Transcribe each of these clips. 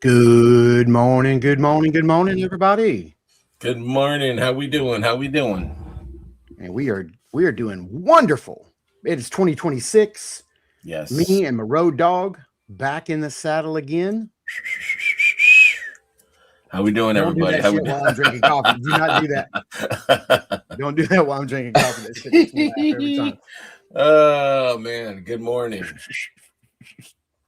Good morning, good morning, good morning, everybody. Good morning. How we doing? How we doing? And we are doing wonderful. It is 2026. Yes. Me and my road dog back in the saddle again. How we doing, Don't do everybody? that How we shit doing? while I'm drinking coffee. Do not do that. Don't do that while I'm drinking coffee. That shit makes me laugh every time. Oh man. Good morning.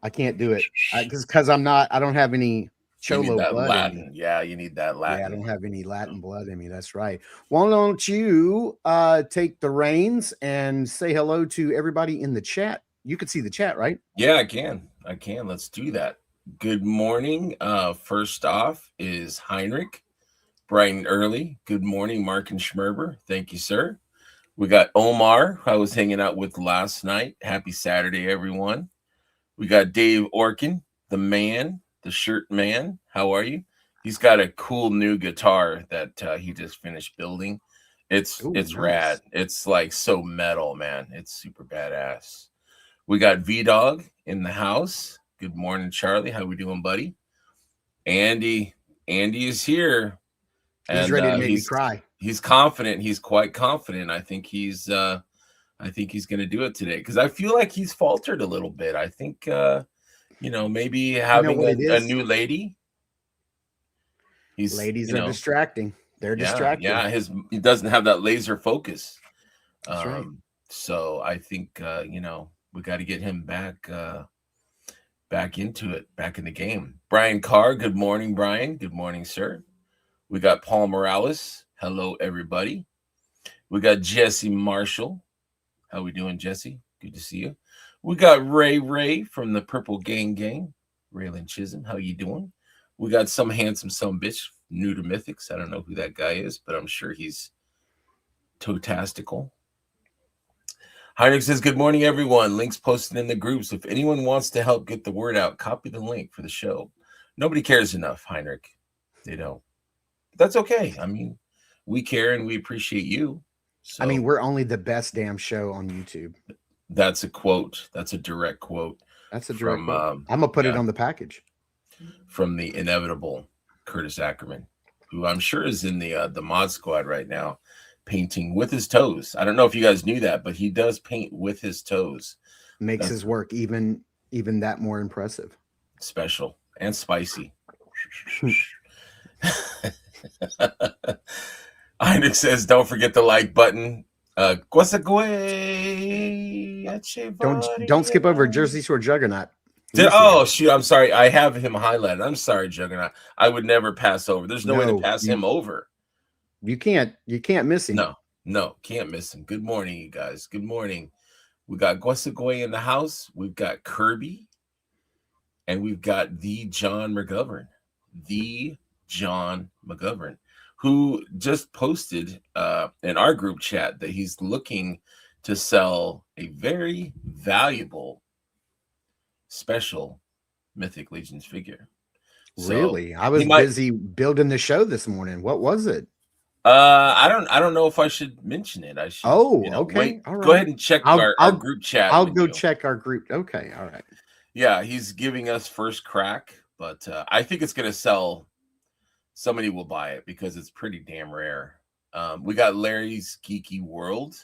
I can't do it because I don't have any You need Cholo that blood in me. Latin. Yeah, you need that Yeah, I Latin. don't have any Latin blood in me. That's right. Why don't you take the reins and say hello to everybody in the chat? You can see the chat, right? Yeah, I can. I can. Let's do that. Good morning. First off is Heinrich, bright and early. Good morning, Mark and Schmerber. Thank you, sir. We got Omar, who I was hanging out with last night. Happy Saturday, everyone. We got Dave Orkin, the man, the shirt man. How are you? He's got a cool new guitar that he just finished building. It's Oh, it's rad. nice. It's like so metal, man. It's super badass. We got V Dog in the house. Good morning, Charlie. How we doing, buddy? Andy, Andy is here, He's and ready to make me cry. he's confident. He's quite confident. I think he's going to do it today because I feel like he's faltered a little bit. I think maybe You know having what it a is? new lady. He's Ladies are distracting. They're yeah, distracting. he doesn't have that laser focus. That's right. So I think we got to get him back into it, back in the game. Brian Carr, good morning, Brian. Good morning, sir. We got Paul Morales. Hello, everybody. We got Jesse Marshall. How we doing, Jesse? Good to see you. We got Ray from the Purple Gang. Raylan Chisholm, how you doing? We got some handsome some bitch new to Mythics. I don't know who that guy is, but I'm sure he's totastical. Heinrich says, good morning, everyone. Links posted in the groups. If anyone wants to help get the word out, copy the link for the show. Nobody cares enough, Heinrich. They don't. But that's okay. I mean, we care and we appreciate you. I mean, So we're only the best damn show on YouTube. that's a quote. That's a direct quote That's a direct from quote. I'm gonna put it yeah, on the package. from the inevitable Curtis Ackerman, who I'm sure is in the mod squad right now, painting with his toes. I don't know if you guys knew that, but he does paint with his toes. Makes That's his work even that more impressive. special and spicy. Heinrich says, don't forget the like button. Don't skip over Jersey Shore Juggernaut. He's here. Oh shoot, I'm sorry. I have him highlighted. I'm sorry, Juggernaut. I would never pass over. There's no way to No, pass him over. you can't miss him. No, can't miss him. Good morning, you guys. Good morning. We got Guasagoy in the house. We've got Kirby, and we've got the John McGovern. The John McGovern, who just posted in our group chat that he's looking to sell a very valuable special Mythic Legions figure. So Really? I was might. busy building the show this morning. What was it? I don't know if I should mention it. I should, Oh, wait. okay. All Go right. ahead and check I'll our I'll group chat I'll with go you. check our group. Okay. All right. Yeah, he's giving us first crack, but I think it's gonna sell. Somebody will buy it because it's pretty damn rare. We got Larry's Geeky World.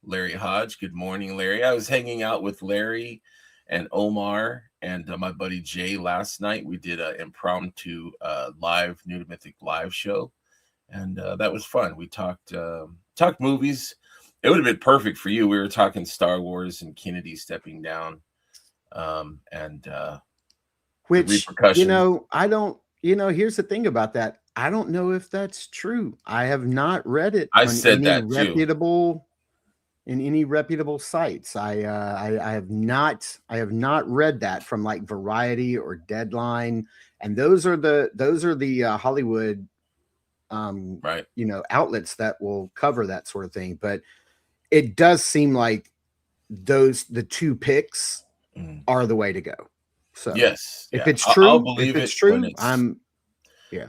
Larry Hodge. Good morning, Larry. I was hanging out with Larry and Omar and my buddy Jay last night. We did an impromptu live New to Mythic live show, and that was fun. We talked movies. It would have been perfect for you. We were talking Star Wars and Kennedy stepping down, and Which, repercussions. I don't, here's the thing about that. I don't know if that's true. I have not read it I on said that too. any reputable sites. I have not read that from like Variety or Deadline, and those are the Hollywood Right. outlets that will cover that sort of thing. But it does seem like the two picks Mm. are the way to go. So Yes. if Yeah. it's I'll true, believe it when it's. yeah.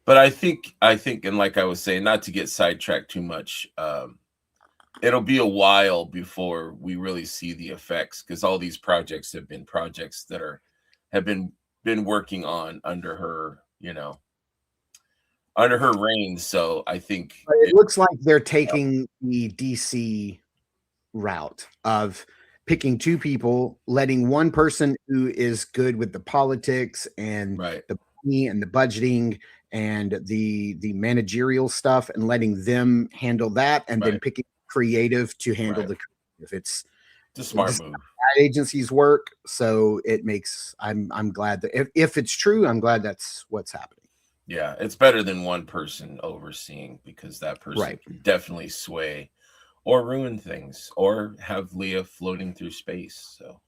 But I think, and like I was saying, not to get sidetracked too much, it'll be a while before we really see the effects because all these projects have been projects that have been been working on under her, under her reign. So I think But it looks like they're taking the DC route of picking two people, letting one person who is good with the politics and right, the money and the budgeting and the managerial stuff, and letting them handle that, and then right, picking creative to handle right. the creative. It's It's a smart just move. agencies work, so it makes I'm glad that if it's true, I'm glad that's what's happening. Yeah, it's better than one person overseeing, because that person Right. can definitely sway or ruin things or have Leah floating through space. So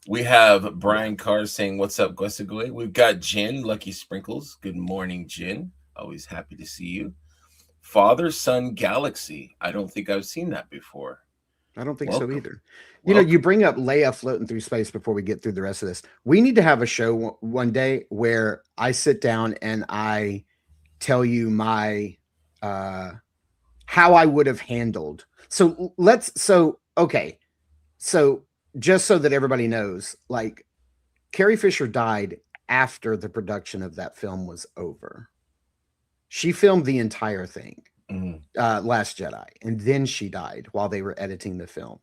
we have Brian Carr saying, "What's up, Guessagoy?" We've got Jen, Lucky Sprinkles. Good morning, Jen. Always happy to see you. Father Son Galaxy. I don't think I've seen that before. I don't think so Welcome. either. You know, Welcome. you bring up Leia floating through space before we get through the rest of this. We need to have a show one day where I sit down and I tell you my how I would have handled. Okay. So just so that everybody knows, like Carrie Fisher died after the production of that film was over. She filmed the entire thing, Last Jedi, and then she died while they were editing the film.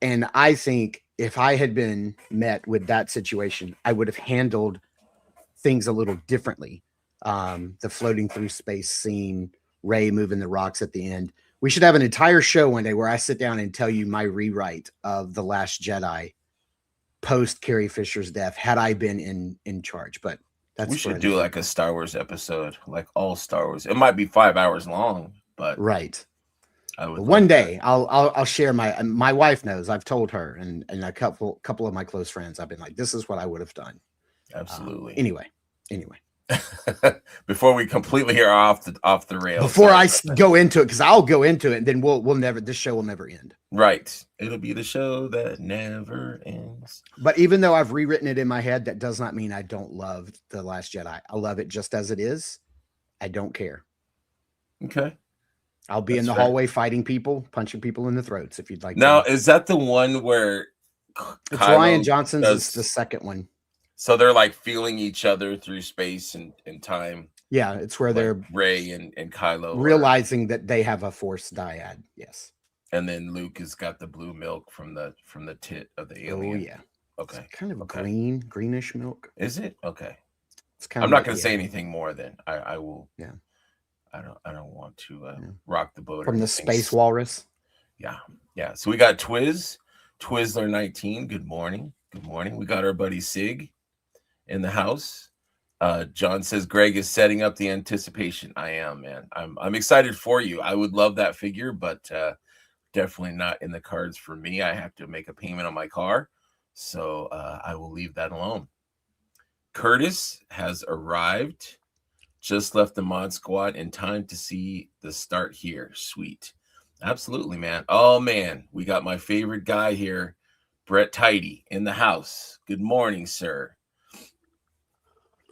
And I think if I had been met with that situation, I would have handled things a little differently. The floating through space scene, Ray moving the rocks at the end. We should have an entire show one day where I sit down and tell you my rewrite of The Last Jedi post Carrie Fisher's death, had I been in charge. But we should do like a Star Wars episode, like all Star Wars. It might be 5 hours long, but right. I would one day I'll share my wife knows. I've told her and a couple of my close friends. I've been like, this is what I would have done. Absolutely. Anyway. Before we completely are off the rails. Before I go into it, because I'll go into it, and then we'll never. This show will never end. Right. It'll be the show that never ends. But even though I've rewritten it in my head, that does not mean I don't love The Last Jedi. I love it just as it is. I don't care. Okay. I'll be in the hallway fighting people, punching people in the throats if you'd like. Now, is that the one where it's Rian Johnson's is the second one? So they're like feeling each other through space and time. Yeah, it's where they're Rey and Kylo realizing that they have a Force dyad. Yes. And then Luke has got the blue milk from the tit of the alien. Oh yeah. Okay. It's kind of greenish milk. Is it? Okay. It's kind I'm not going to say anything more then. I will. Yeah. I don't want to rock the boat from the space walrus. Yeah. Yeah. So we got Twizzler 19. Good morning. Good morning. We got our buddy Sig in the house. John says Greg is setting up the anticipation. I am, man. I'm excited for you. I would love that figure, but definitely not in the cards for me. I have to make a payment on my car, so I will leave that alone. Curtis has arrived. Just left the mod squad in time to see the start here. Sweet. Absolutely, man. Oh, man. We got my favorite guy here, Brett Tidy, in the house. Good morning, sir.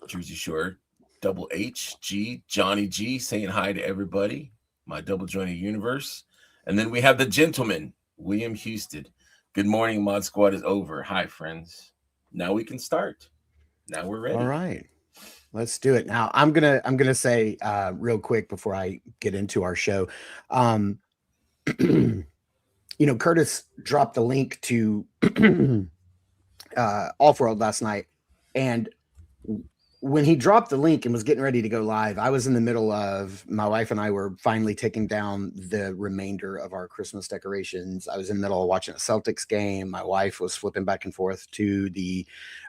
Jersey Shore, Double HG, Johnny G saying hi to everybody. My double jointed universe. And then we have the gentleman, William Houston. Good morning, mod squad is over. Hi, friends. Now we can start. Now we're ready. All right. Let's do it. Now I'm gonna say real quick before I get into our show. Curtis dropped the link to Off-World last night, and when he dropped the link and was getting ready to go live, I was in the middle of, my wife and I were finally taking down the remainder of our Christmas decorations. I was in the middle of watching a Celtics game. My wife was flipping back and forth to the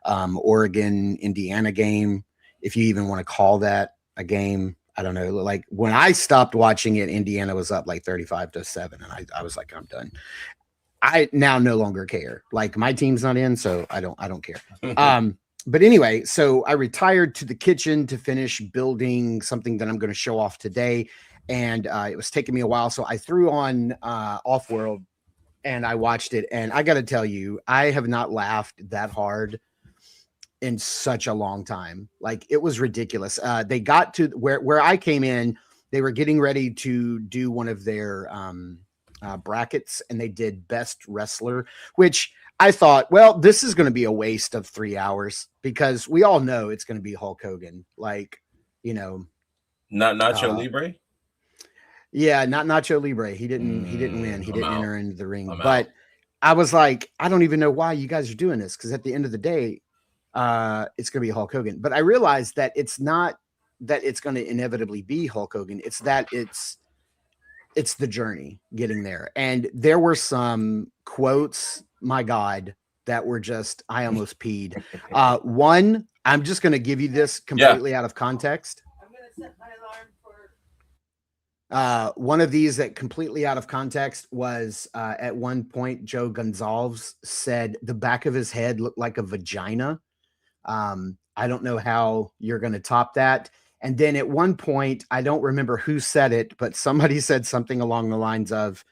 Oregon-Indiana game, if you even want to call that a game. I don't know. Like when I stopped watching it, Indiana was up like 35-7. And I was like, I'm done. I now no longer care. Like my team's not in, so I don't care. But anyway, so I retired to the kitchen to finish building something that I'm going to show off today. And it was taking me a while. So I threw on Off-World and I watched it. And I got to tell you, I have not laughed that hard in such a long time. Like it was ridiculous. They got to where I came in, they were getting ready to do one of their brackets, and they did best wrestler, which I thought, well, this is going to be a waste of 3 hours because we all know it's going to be Hulk Hogan. Like, you know, Not Nacho Libre. Yeah, not Nacho Libre. He didn't win. He I'm didn't out. enter into the ring. I'm But out. I was like, I don't even know why you guys are doing this, because at the end of the day, it's going to be Hulk Hogan. But I realized that it's not that it's going to inevitably be Hulk Hogan. It's that it's the journey getting there. And there were some quotes, my God, that were just, I almost peed. One, I'm just going to give you this completely out of context. I'm going to set my alarm for. One of these that completely out of context was at one point, Joe Gonzalez said the back of his head looked like a vagina. I don't know how you're going to top that. And then at one point, I don't remember who said it, but somebody said something along the lines of,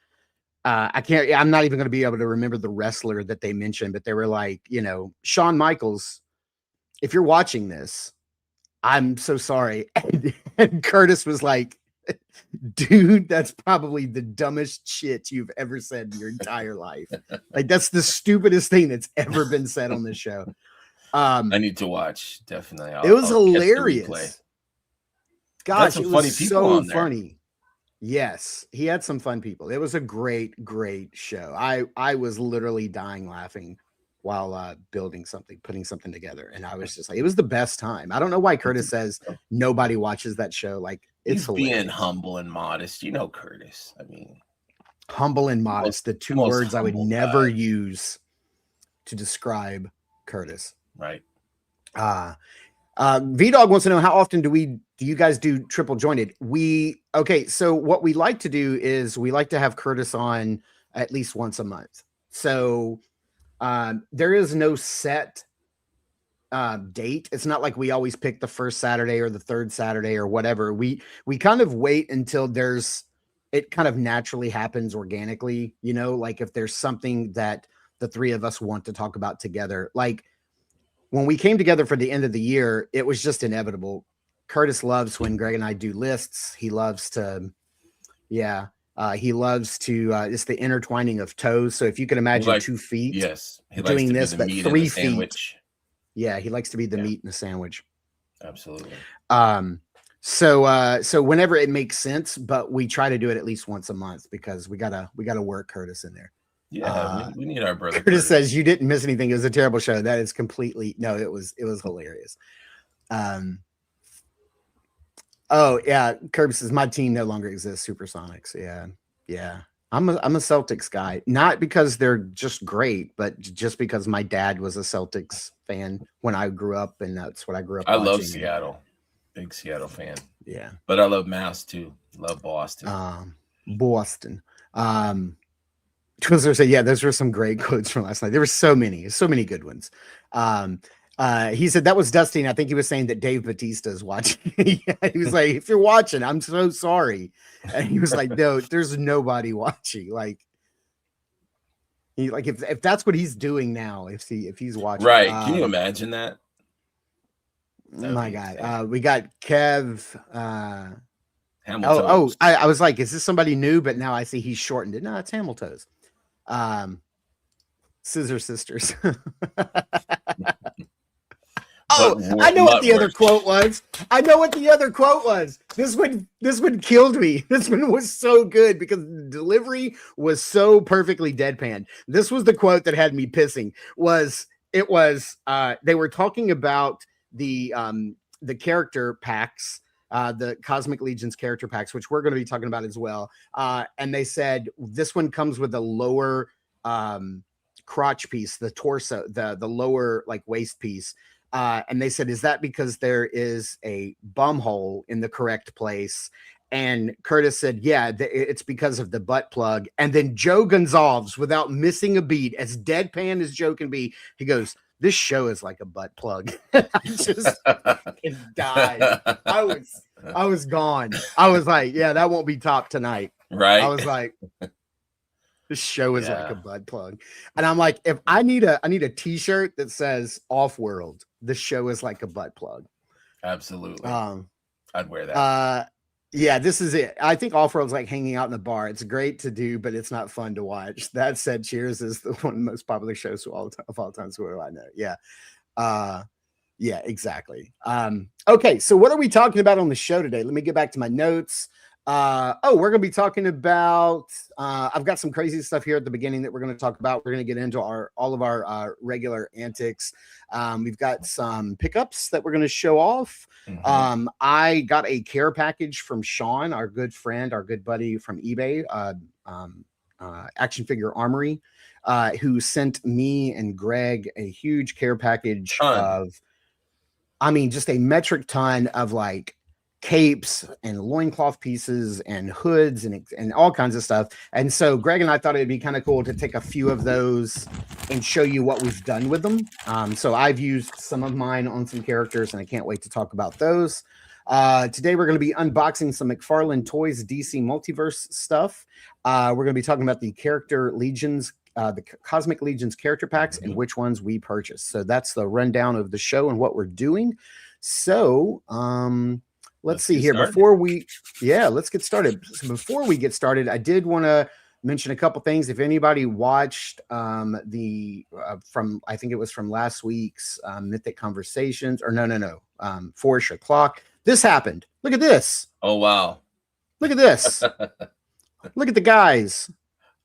I'm not even going to be able to remember the wrestler that they mentioned, but they were like, Shawn Michaels, if you're watching this, I'm so sorry. And Curtis was like, dude, that's probably the dumbest shit you've ever said in your entire life. Like, that's the stupidest thing that's ever been said on this show. I need to watch, definitely. It was hilarious. Gosh, it was so funny. Yes, he had some fun people. It was a great show. I was literally dying laughing while putting something together, and I was just like, it was the best time. I don't know why Curtis says nobody watches that show. Like, it's being humble and modest, Curtis. I mean, humble and modest, the two words I would never use to describe Curtis. Right. V-Dog wants to know, how often do you guys do triple jointed? So what we like to do is we like to have Curtis on at least once a month. So there is no set date. It's not like we always pick the first Saturday or the third Saturday or whatever. We kind of wait until it kind of naturally happens organically, like if there's something that the three of us want to talk about together. Like when we came together for the end of the year, it was just inevitable. Curtis loves when Greg and I do lists. He loves to, it's the intertwining of toes. So if you can imagine 2 feet, yes, he doing this, but 3 feet. Yeah, he likes to be the meat in the sandwich. Absolutely. So whenever it makes sense, but we try to do it at least once a month because we gotta work Curtis in there. Yeah, we need our brother. Curtis says you didn't miss anything. It was a terrible show. That is completely it was hilarious. Oh yeah, Kirby says my team no longer exists. Supersonics. Yeah. I'm a Celtics guy, not because they're just great, but just because my dad was a Celtics fan when I grew up, and that's what I grew up. I love Seattle, big Seattle fan. Yeah, but I love Mass too. Love Boston. Boston. Twizzler said, yeah, those were some great quotes from last night. There were so many good ones. He said that was Dusty, and I think he was saying that Dave Batista is watching. Yeah, he was like, if you're watching, I'm so sorry. And he was like, no, there's nobody watching. Like, if that's what he's doing now, if he's watching, right? Can you imagine that? My God, we got Kev. Hamilton. I was like, is this somebody new? But now I see he's shortened it. No, it's Hamilton. Scissor Sisters. I know what the other quote was. This one killed me. This one was so good because the delivery was so perfectly deadpan. This was the quote that had me pissing. They were talking about the character packs, the Cosmic Legion's character packs, which we're going to be talking about as well. And they said this one comes with a lower crotch piece, the torso, the lower like waist piece. And they said, is that because there is a bum hole in the correct place? And Curtis said, yeah, it's because of the butt plug. And then Joe Gonzalez, without missing a beat, as deadpan as Joe can be, he goes, this show is like a butt plug. I just died. I was gone. I was like, yeah, that won't be top tonight. Right. I was like, this show is like a butt plug. And I'm like, if I need a t-shirt that says Off World, this show is like a butt plug. Absolutely. I'd wear that. Yeah, this is it. I think off-road's like hanging out in the bar. It's great to do, but it's not fun to watch. That said, Cheers is one of the most popular shows of all time. So what do I know? Yeah. Uh, yeah, exactly. Okay, so what are we talking about on the show today? Let me get back to my notes. We're going to be talking about. I've got some crazy stuff here at the beginning that we're going to talk about. We're going to get into all of our regular antics. We've got some pickups that we're going to show off. I got a care package from Sean, our good friend, our good buddy from eBay, Action Figure Armory, who sent me and Greg a huge care package of. I mean, just a metric ton of like capes and loincloth pieces and hoods and all kinds of stuff. And so Greg and I thought it'd be kind of cool to take a few of those and show you what we've done with them. So I've used some of mine on some characters, and I can't wait to talk about those. Today we're going to be unboxing some McFarlane Toys DC Multiverse stuff. We're going to be talking about the character Legions, the Cosmic Legions character packs, and which ones we purchased. So that's the rundown of the show and what we're doing. So let's see here. Let's get started. So before we get started, I did want to mention a couple things. If anybody watched from I think it was from last week's Mythic Conversations, or no, Forest Clock. This happened. Look at this. Oh, wow. Look at this. Look at the guys.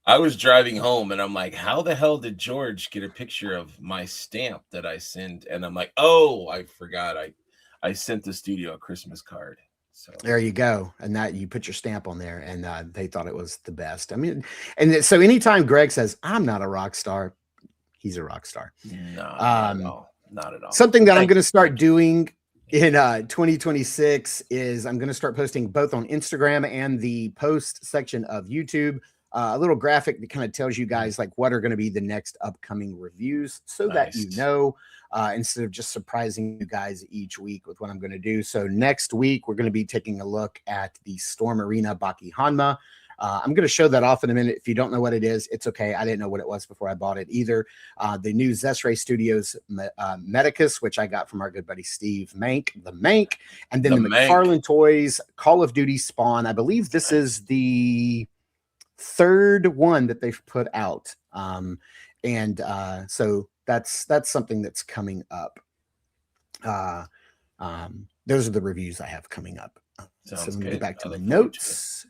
I was driving home and I'm like, how the hell did George get a picture of my stamp that I sent? And I'm like, oh, I forgot. I sent the studio a Christmas card. So there you go. And that you put your stamp on there, and they thought it was the best. I mean, and so anytime Greg says, I'm not a rock star, he's a rock star. No, not at all. Something that I'm going to start doing in 2026 is I'm going to start posting both on Instagram and the post section of YouTube. A little graphic that kind of tells you guys like what are going to be the next upcoming reviews, so that you know, instead of just surprising you guys each week with what I'm going to do. So next week we're going to be taking a look at the Storm Arena Baki Hanma. I'm going to show that off in a minute. If you don't know what it is, it's okay. I didn't know what it was before I bought it either. The new Zesray Studios Medicus, which I got from our good buddy Steve Mank, and then the McFarlane Toys Call of Duty Spawn. I believe this is the third one that they've put out, so that's something that's coming up. Those are the reviews I have coming up. So let me get back to the notes.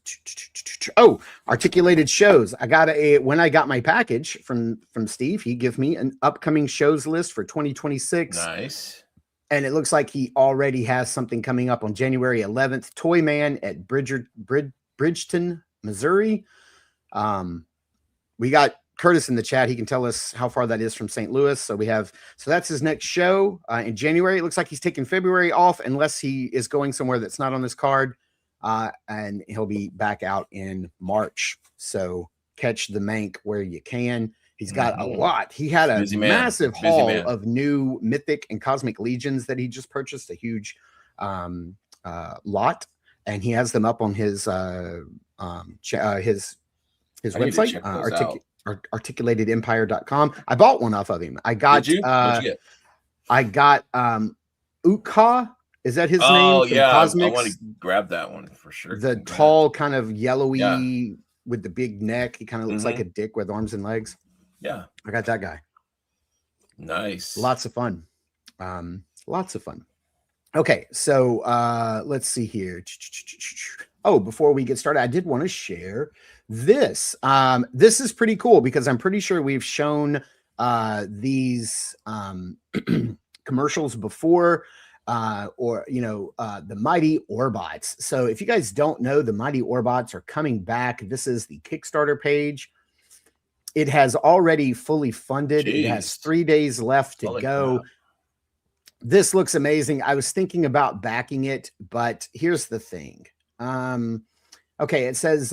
Articulated shows. I got when I got my package from Steve, he gave me an upcoming shows list for 2026. Nice. And it looks like he already has something coming up on January 11th. Toy Man at Bridgeton, Missouri. We got Curtis in the chat. He can tell us how far that is from St. Louis. So that's his next show in January. It looks like he's taking February off unless he is going somewhere that's not on this card. And he'll be back out in March. So catch the Mank where you can. He's got a lot. He had a massive haul of new Mythic and Cosmic Legions that he just purchased, a huge lot. And he has them up on his website, articulatedempire.com. I bought one off of him. I got Ukha. Is that his name? Oh, yeah. Cosmics? I want to grab that one for sure. The tall, kind of yellowy with the big neck. He kind of looks like a dick with arms and legs. Yeah. I got that guy. Nice. Lots of fun. Okay, so let's see here. Before we get started, I did want to share this. This is pretty cool because I'm pretty sure we've shown these commercials before, the Mighty Orbots. So if you guys don't know, the Mighty Orbots are coming back. This is the Kickstarter page. It has already fully funded. Jeez. It has 3 days left to go. Crap. This looks amazing. I was thinking about backing it, but here's the thing. Okay, it says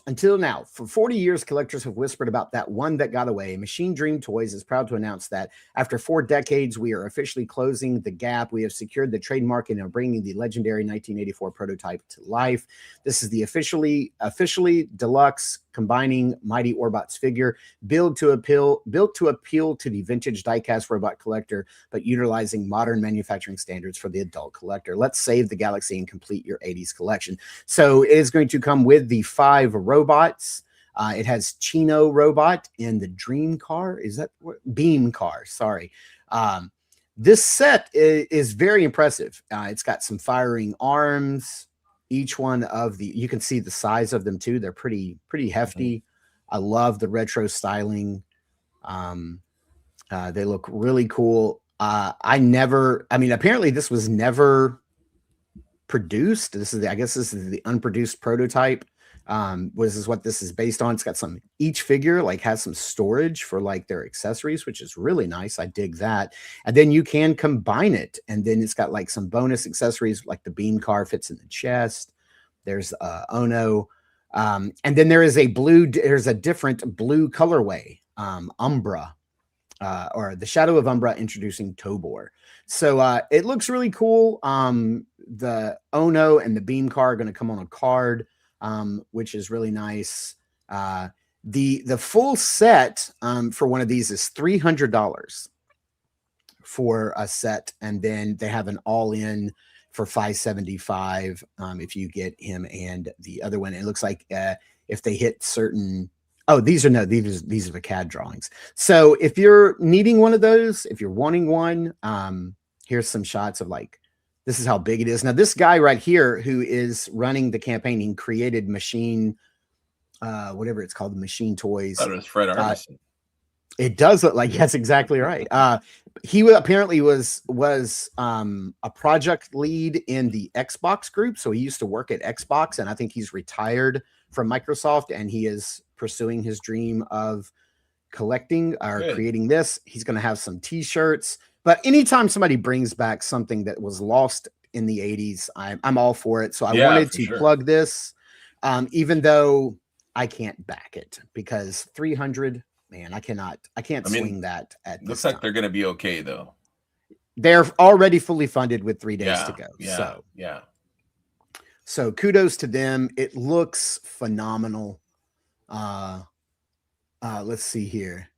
until now, for 40 years, collectors have whispered about that one that got away. Machine Dream Toys is proud to announce that after 4 decades, we are officially closing the gap. We have secured the trademark and are bringing the legendary 1984 prototype to life. This is the officially deluxe combining Mighty Orbot's figure, built to appeal to the vintage diecast robot collector, but utilizing modern manufacturing standards for the adult collector. Let's save the galaxy and complete your 80s collection. So it is going to come with the 5 robots. It has Chino Robot and the Dream Car. Is that what? Beam Car? Sorry. This set is very impressive. It's got some firing arms. Each one of the, you can see the size of them too. They're pretty hefty. I love the retro styling. They look really cool. Apparently this was never produced. I guess this is the unproduced prototype. This is what this is based on. It's got each figure like has some storage for like their accessories, which is really nice. I dig that. And then you can combine it, and then it's got like some bonus accessories, like the beam car fits in the chest. There's Ono, and then there's a different blue colorway, Umbra, or the Shadow of Umbra, introducing Tobor. So it looks really cool. The Ono and the beam car are going to come on a card, which is really nice. The full set for one of these is $300 for a set, and then they have an all-in for $575 if you get him and the other one. It looks like if they hit certain, these are the CAD drawings. So if you're needing one of those, if you're wanting one, here's some shots of like, this is how big it is. Now, this guy right here who is running the campaign, he created Machine, whatever it's called, the Machine Toys. I thought it was Fred Armisen. It does look like, that's exactly right. He apparently was a project lead in the Xbox group. So he used to work at Xbox, and I think he's retired from Microsoft, and he is pursuing his dream of collecting or creating this. He's going to have some t-shirts. But anytime somebody brings back something that was lost in the 80s, I'm all for it. So I wanted to plug this, even though I can't back it, because 300, man, I can't swing that at this looks time. like they're going to be okay, though. They're already fully funded with 3 days to go. So kudos to them. It looks phenomenal. Let's see here.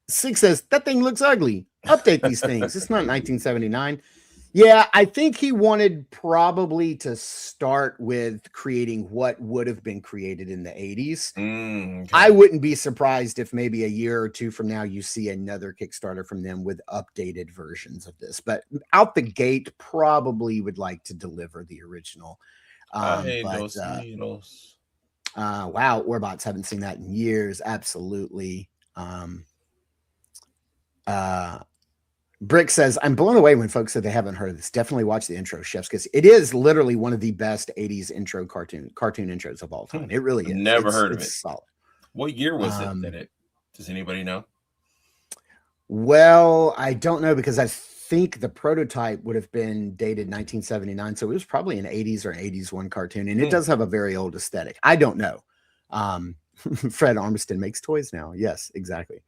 Six says that thing looks ugly. Update these things. It's not 1979. Yeah, I think he wanted probably to start with creating what would have been created in the 80s. Okay. I wouldn't be surprised if maybe a year or two from now you see another Kickstarter from them with updated versions of this. But out the gate, probably would like to deliver the original. Wow, Orbots, haven't seen that in years. Absolutely. Brick says, I'm blown away when folks say they haven't heard of this. Definitely watch the intro, chefs, because it is literally one of the best 80s intro cartoon intros of all time. It really is. Never heard of it. Solid. What year was it? Does anybody know? Well, I don't know, because I think the prototype would have been dated 1979. So it was probably an 80s or 80s one cartoon. And it does have a very old aesthetic. I don't know. Fred Armisen makes toys now. Yes, exactly.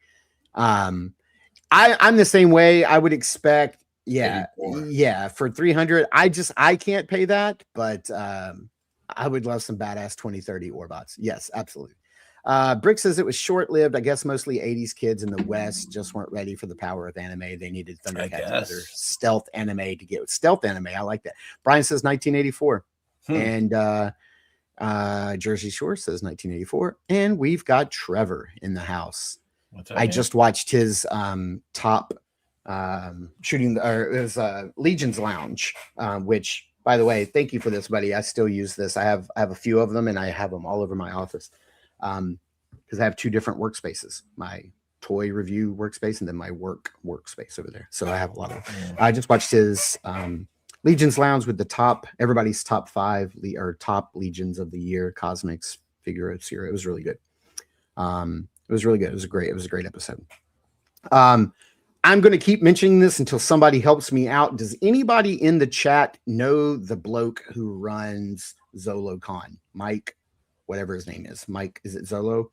I'm the same way. I would expect, for 300. I can't pay that, but I would love some badass 2030 Orbots. Yes, absolutely. Brick says it was short-lived. I guess mostly 80s kids in the West just weren't ready for the power of anime. They needed Thundercats and other stealth anime to get with stealth anime. I like that. Brian says 1984. And Jersey Shore says 1984. And we've got Trevor in the house. I just watched his top shooting, or it was Legion's Lounge, which, by the way, thank you for this, buddy. I still use this. I have a few of them, and I have them all over my office because I have 2 different workspaces: my toy review workspace and then my workspace over there. So I have a lot of them. I just watched his Legion's Lounge with everybody's top 5 or top Legions of the year, Cosmics, Figure of Zero. It was really good. It was really good. It was a great episode. I'm going to keep mentioning this until somebody helps me out. Does anybody in the chat know the bloke who runs ZoloCon? Mike, whatever his name is. Mike, is it Zolo?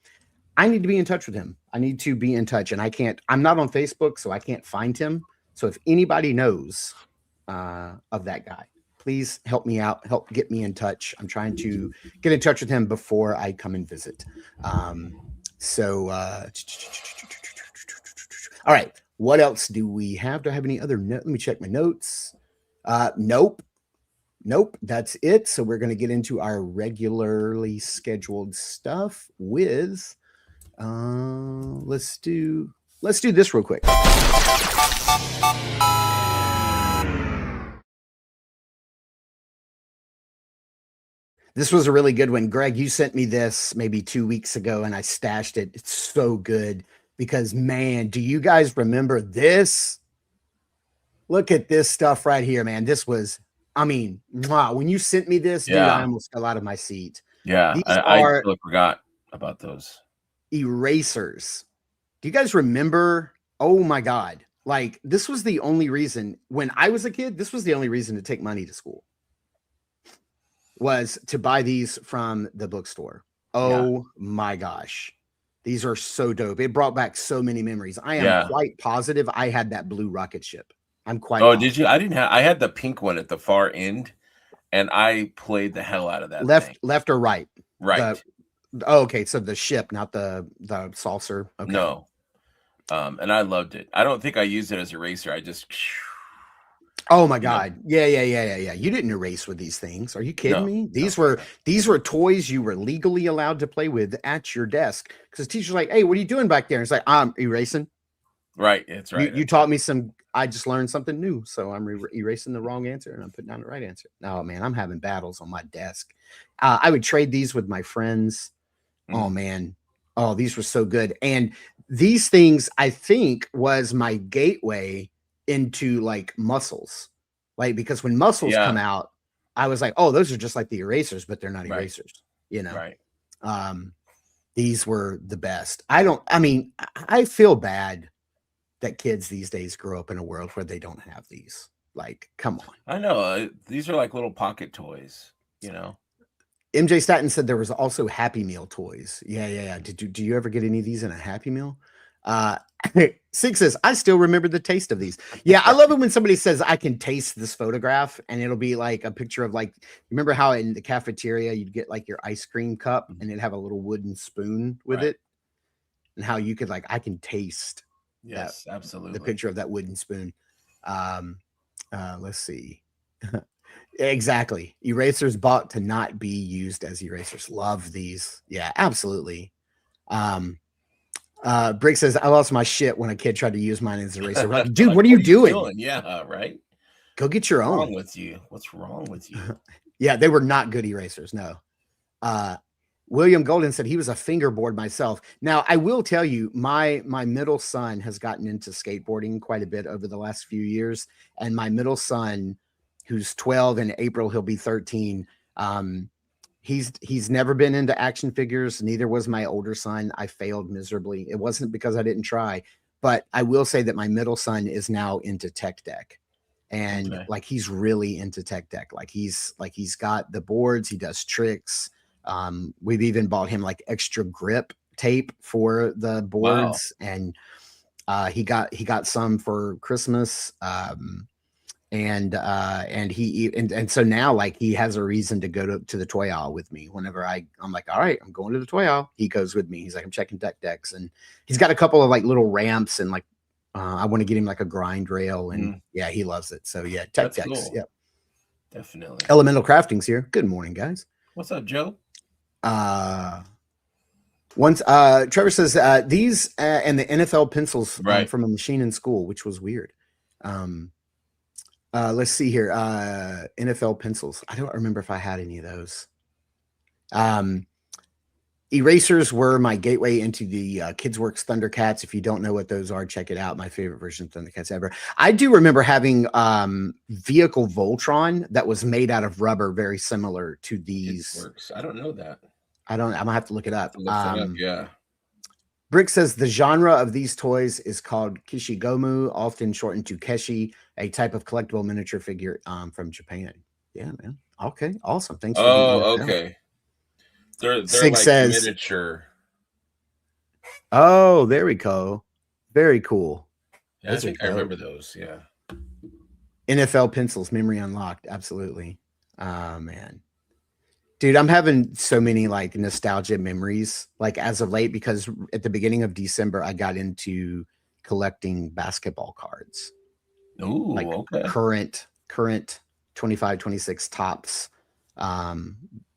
I need to be in touch with him. I need to be in touch, and I'm not on Facebook, so I can't find him. So if anybody knows of that guy, please help me out. Help get me in touch. I'm trying to get in touch with him before I come and visit. All right. What else do we have? Do I have any other notes? Let me check my notes. Nope. That's it. So we're going to get into our regularly scheduled stuff with, let's do this real quick. This was a really good one. Greg, you sent me this maybe 2 weeks ago and I stashed it. It's so good because, man, do you guys remember this? Look at this stuff right here, man. This was, I mean, wow, when you sent me this, dude, I almost fell out of my seat. Yeah, I totally forgot about those erasers. Do you guys remember? Oh my God. Like, this was the only reason when I was a kid, this was the only reason to take money to school, was to buy these from the bookstore. Oh my gosh. These are so dope. It brought back so many memories. I am quite positive I had that blue rocket ship. I'm quite positive. Did you? I had the pink one at the far end, and I played the hell out of that. Left or right? Right. Okay, so the ship, not the saucer. Okay. No. And I loved it. I don't think I used it as a eraser. I just Oh my God. Yeah. You didn't erase with these things. Are you kidding me? These were toys you were legally allowed to play with at your desk. Because the teacher's like, hey, what are you doing back there? And it's like, I'm erasing. Right. It's right. You taught me I just learned something new. So I'm erasing the wrong answer and I'm putting down the right answer. Oh man, I'm having battles on my desk. I would trade these with my friends. Oh man. Oh, these were so good. And these things, I think, was my gateway into like muscles. Like, because when muscles come out, I was like, oh, those are just like the erasers, but they're not erasers, Right. These were the best. I feel bad that kids these days grow up in a world where they don't have these. Like, come on. I know. These are like little pocket toys, MJ Staten said there was also Happy Meal toys. Yeah. Do you ever get any of these in a Happy Meal? Six says, I still remember the taste of these. Yeah, I love it when somebody says, I can taste this photograph, and it'll be like a picture of, like, remember how in the cafeteria you'd get like your ice cream cup and it'd have a little wooden spoon with it, and how you could, like, I can taste absolutely the picture of that wooden spoon. Let's see. Exactly. Erasers bought to not be used as erasers. Love these. Yeah, absolutely. Brick says, I lost my shit when a kid tried to use mine as an eraser. Like, dude, what are you doing? Yeah, right. Go get your own. What's wrong with you? Yeah, they were not good erasers. No. William Golden said he was a fingerboard myself. Now, I will tell you, my middle son has gotten into skateboarding quite a bit over the last few years. And my middle son, who's 12, in April, he'll be 13. He's never been into action figures. Neither was my older son. I failed miserably. It wasn't because I didn't try, but I will say that my middle son is now into tech deck, and like, he's really into tech deck. Like, he's got the boards, he does tricks. We've even bought him like extra grip tape for the boards. Wow. And he got some for Christmas. And so now, like, he has a reason to go to the toy aisle with me. Whenever I'm like, all right, I'm going to the toy aisle, he goes with me. He's like, I'm checking tech decks, and he's got a couple of like little ramps, and like, I want to get him like a grind rail, and yeah, he loves it. So yeah, tech decks. Cool. Yep. Definitely. Elemental Crafting's here. Good morning, guys. What's up, Joe? Trevor says these and the NFL pencils from a machine in school, which was weird. Let's see here. NFL pencils. I don't remember if I had any of those. Erasers were my gateway into the KidsWorks Thundercats. If you don't know what those are, check it out. My favorite version of Thundercats ever. I do remember having Vehicle Voltron that was made out of rubber, very similar to these. KidsWorks. I don't know that. I'm gonna have to look it up. Yeah. Brick says the genre of these toys is called Kishigomu, often shortened to Keshi, a type of collectible miniature figure from Japan. Yeah, man. Okay, awesome. Thanks for getting Oh, that down. okay. They're Sig like says, miniature. "Oh, there we go. Very cool. Yeah, I Those are think I remember dope. those. Yeah. NFL pencils, memory unlocked. Absolutely. Oh man, dude, I'm having so many like nostalgia memories like as of late because at the beginning of December I got into collecting basketball cards, Ooh, like okay. current 25, 26 tops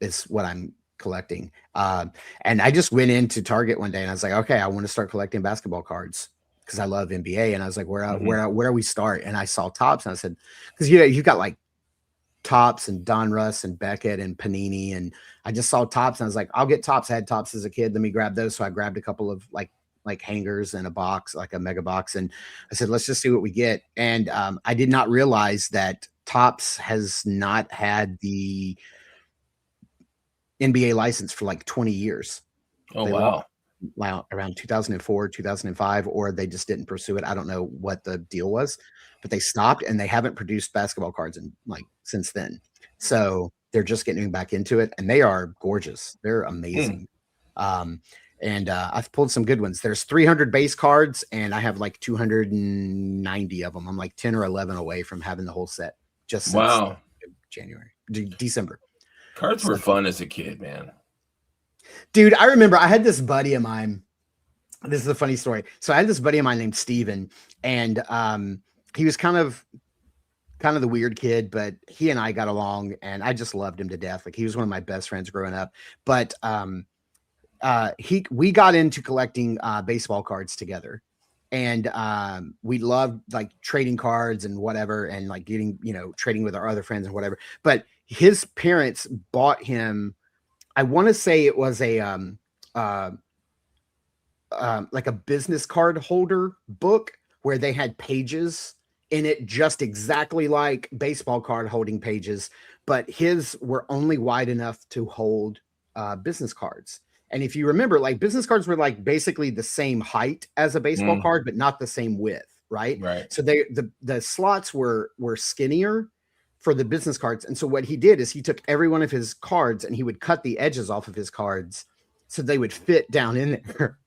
is what I'm collecting. And I just went into Target one day and I was like, okay, I want to start collecting basketball cards because I love NBA. And I was like, Mhm. where do we start? And I saw tops and I said, because you got like Tops and Donruss and Beckett and Panini. And I just saw Tops and I was like, I'll get Tops. I had Tops as a kid. Let me grab those. So I grabbed a couple of like hangers and a box, like a mega box. And I said, let's just see what we get. And I did not realize that Tops has not had the NBA license for like 20 years. Oh, They lost wow. around 2004, 2005, or they just didn't pursue it. I don't know what the deal was, but they stopped and they haven't produced basketball cards in like since then. So they're just getting back into it and they are gorgeous. They're amazing. Um, and I've pulled some good ones. There's 300 base cards and I have like 290 of them. I'm like 10 or 11 away from having the whole set just since Wow. January, December. Cards were So, fun as a kid, man. dude, I remember I had this buddy of mine. This is a funny story. So I had this buddy of mine named Steven, and he was kind of the weird kid, but he and I got along, and I just loved him to death. Like he was one of my best friends growing up. But we got into collecting baseball cards together, and we loved like trading cards and whatever, and like getting trading with our other friends and whatever. But his parents bought him. I want to say it was a like a business card holder book where they had pages in it just exactly like baseball card holding pages, but his were only wide enough to hold business cards. And if you remember, like business cards were like basically the same height as a baseball Mm, card, but not the same width, right? right. So the slots were skinnier for the business cards. And so what he did is he took every one of his cards and he would cut the edges off of his cards so they would fit down in there.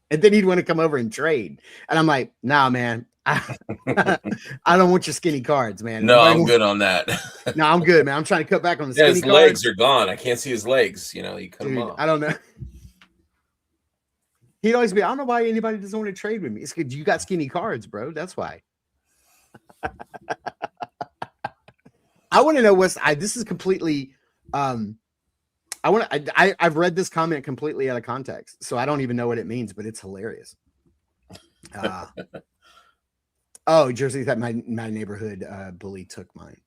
And then he'd want to come over and trade. And I'm like, nah, man, I don't want your skinny cards, man. No, Nobody I'm wants, good on that. no, I'm good, man. I'm trying to cut back on the Yeah, skinny his legs cards. are gone. I can't see his legs. You cut them Dude, off. I don't know. He'd always be, I don't know why anybody doesn't want to trade with me. It's because you got skinny cards, bro. That's why. I want to know this is completely I've read this comment completely out of context, so I don't even know what it means, but it's hilarious. Oh, Jersey, that my neighborhood bully took mine.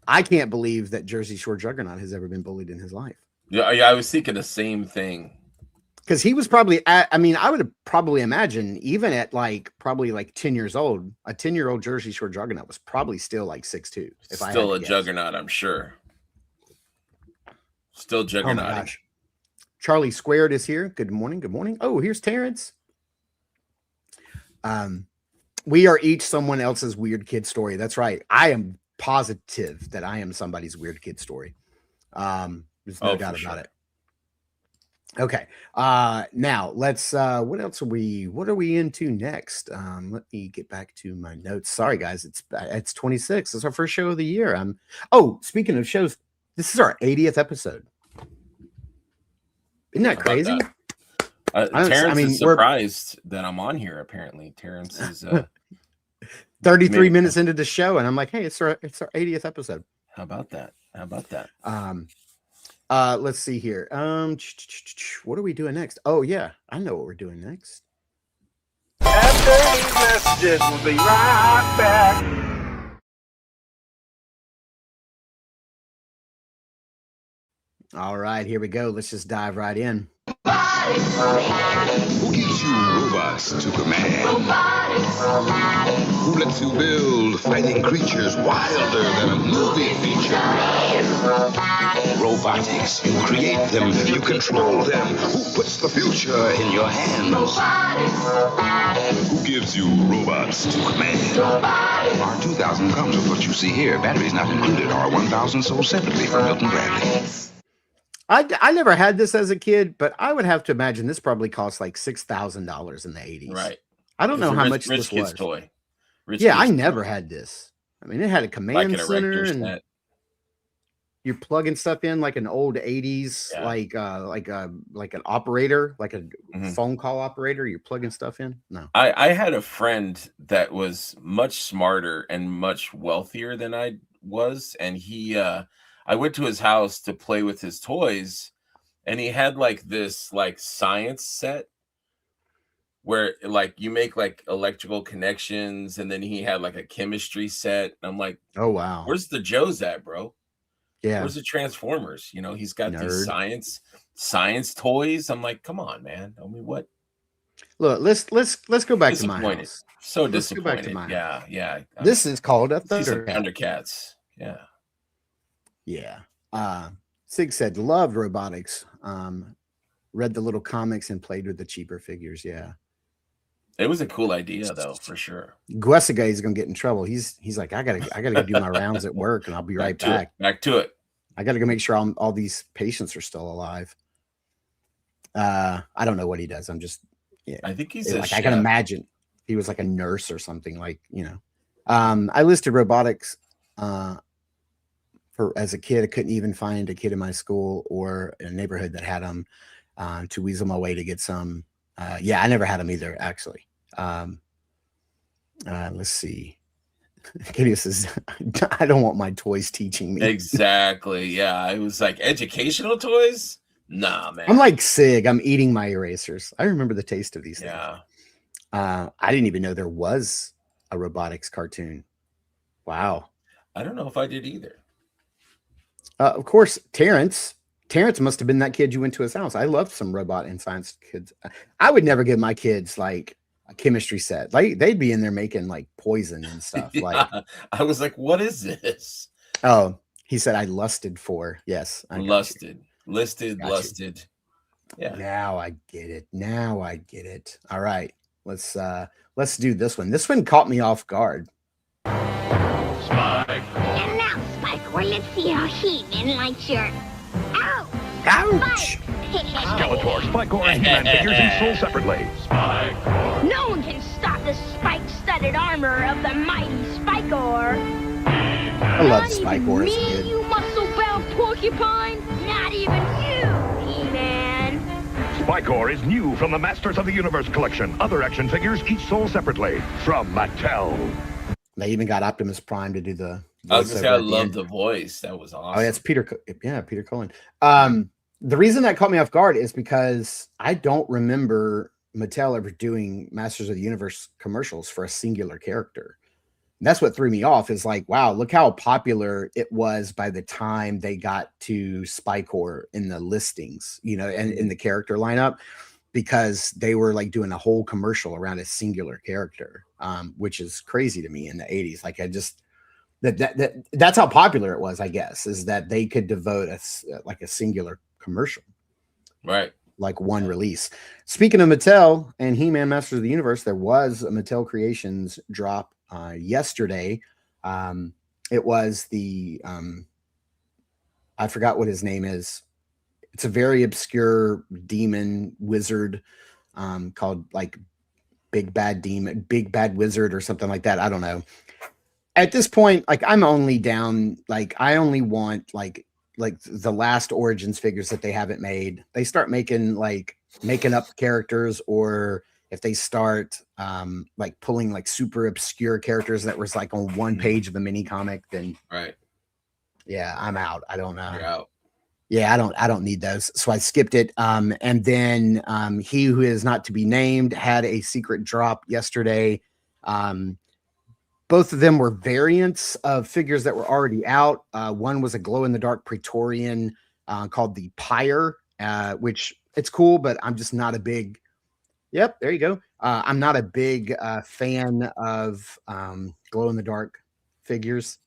I can't believe that Jersey Shore Juggernaut has ever been bullied in his life. Yeah, I was thinking the same thing. Because he was probably I would probably imagine even at probably 10 years old, a 10-year-old Jersey Shore Juggernaut was probably still like 6'2", if I had Still to a guess. juggernaut, I'm sure. Still juggernaut. Oh my gosh. Charlie Squared is here. Good morning. Good morning. Oh, here's Terrence. We are each someone else's weird kid story. That's right. I am positive that I am somebody's weird kid story. There's no doubt about it. Okay. Now let's what are we into next? Let me get back to my notes. Sorry guys, it's 26. It's our first show of the year. Speaking of shows, this is our 80th episode. Isn't that crazy? Terrence is surprised that I'm on here. Apparently, Terrence is 33 minutes into the show, and I'm like, hey, it's our 80th episode. How about that? Let's see here. What are we doing next? Oh yeah, I know what we're doing next. After these messages, we'll be right back. All right, here we go. Let's just dive right in. We'll get you robots to command. Who lets you build fighting creatures wilder than a movie feature? Robotics. You create them. You control them. Who puts the future in your hands? Who gives you robots to command? R2000 comes with what you see here. Batteries not included. R1000 sold separately from Milton Bradley. I never had this as a kid, but I would have to imagine this probably cost like $6,000 in the 80s. Right. I don't It's know a how rich, much rich this kid's was. toy. Rich Yeah, I kid's never toy. had this. I mean, it had a Like command an center erector and set. you're plugging stuff in like an old 80s, Yeah. like an operator, like a Mhm. phone call operator. You're plugging stuff in. No. I had a friend that was much smarter and much wealthier than I was, and he I went to his house to play with his toys, and he had like this like science set where like you make like electrical connections, and then he had like a chemistry set. And I'm like, Oh wow. where's the Joes at, bro? Yeah. Where's the Transformers? You know, he's got these Nerd. science toys. I'm like, come on, man. I mean, what? Look, let's go back to my Disappointed. house. So Let's go back to disappointed. my Yeah, yeah. This is called a See some Thundercat. Thundercats. Yeah. Yeah. Sig said loved robotics. Read the little comics and played with the cheaper figures. Yeah. It was a cool idea though, for sure. Guessiga is gonna get in trouble. He's like, I gotta go do my rounds at work and I'll be right back. Back to it. I gotta go make sure all these patients are still alive. I don't know what he does. I'm just I think he's like, I can imagine he was like a nurse or something, like, you know. I listed robotics for as a kid. I couldn't even find a kid in my school or a neighborhood that had them to weasel my way to get some. Yeah, I never had them either, actually. Let's see. Katie says, I don't want my toys teaching me. Exactly. Yeah. It was like educational toys. Nah, man. I'm like Sig. I'm eating my erasers. I remember the taste of these things. Yeah. I didn't even know there was a robotics cartoon. Wow. I don't know if I did either. Of course, Terrence must have been that kid you went to his house. I loved some robot and science kids. I would never give my kids like a chemistry set. Like they'd be in there making like poison and stuff. Yeah. Like I was like, what is this? Oh, he said I lusted for. Yes. Listed. Yeah. Now I get it. All right. Let's do this one. This one caught me off guard. Spike. And now, Spike, let's see how He-Man likes your... Ow! Ouch! Skeletor, Spike-Core, and He-Man figures each sold separately. Spike-Core. No one can stop the spike-studded armor of the mighty Spike-Core. I love Spike-Core as a kid. You muscle-bound porcupine. Not even you, He-Man. Spike-Core is new from the Masters of the Universe collection. Other action figures each sold separately from Mattel. They even got Optimus Prime to do the. I was gonna say I love the voice. That was awesome. Oh, yeah, it's Peter. Yeah, Peter Cullen. The reason that caught me off guard is because I don't remember Mattel ever doing Masters of the Universe commercials for a singular character. And that's what threw me off. Is like, wow, look how popular it was by the time they got to Spike-Core in the listings, you know, and in the character lineup, because they were like doing a whole commercial around a singular character, which is crazy to me in the 80s. Like I just. That's how popular it was, I guess, is that they could devote a singular commercial, right? Like one release. Speaking of Mattel and He-Man Masters of the Universe, there was a Mattel Creations drop yesterday. It was the I forgot what his name is. It's a very obscure demon wizard called like Big Bad Wizard or something like that. I don't know. At this point, like I'm only down, like I only want like the last Origins figures that they haven't made. They start making up characters, or if they start like pulling like super obscure characters that was like on one page of a mini comic, then right. Yeah, I'm out. I don't know. You're out. Yeah, I don't need those. So I skipped it. And then He Who Is Not to Be Named had a secret drop yesterday. Both of them were variants of figures that were already out. One was a glow-in-the-dark Praetorian called the Pyre, which it's cool, but I'm just not a big Yep, there you go. I'm not a big fan of glow in the dark figures.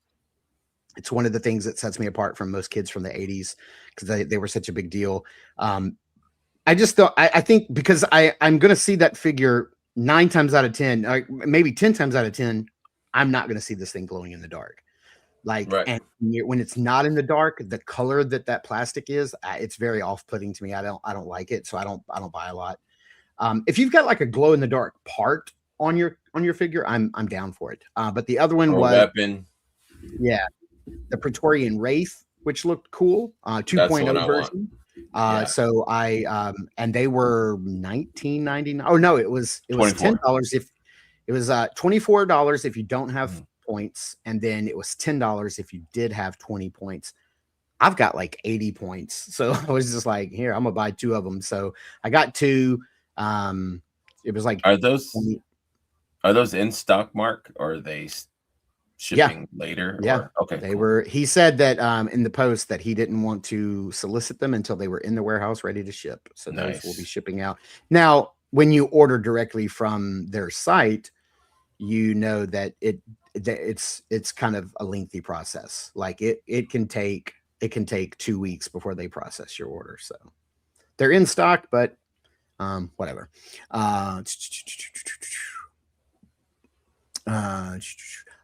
It's one of the things that sets me apart from most kids from the 80s because they were such a big deal. I just thought I think because I'm going to see that figure 9 times out of 10, or maybe 10 times out of 10, I'm not going to see this thing glowing in the dark. Like, Right. and when it's not in the dark, the color that plastic is, it's very off-putting to me. I don't like it, so I don't buy a lot. If you've got like a glow in the dark part on your figure, I'm down for it. But the other one Or was weapon. yeah, the Praetorian Wraith, which looked cool. 2.0 version. Yeah. So I and they were $19.99. Oh no, it was $10 if it was $24 if you don't have points, and then it was $10 if you did have 20 points. I've got like 80 points, so I was just like, here, I'm gonna buy 2 of them. So I got 2. It was like, are those in stock, Mark, or are they shipping later? Yeah. Or, okay. They were. He said that in the post that he didn't want to solicit them until they were in the warehouse ready to ship. So those will be shipping out. Now, when you order directly from their site, you know that it's kind of a lengthy process. Like it can take 2 weeks before they process your order. So they're in stock, but whatever.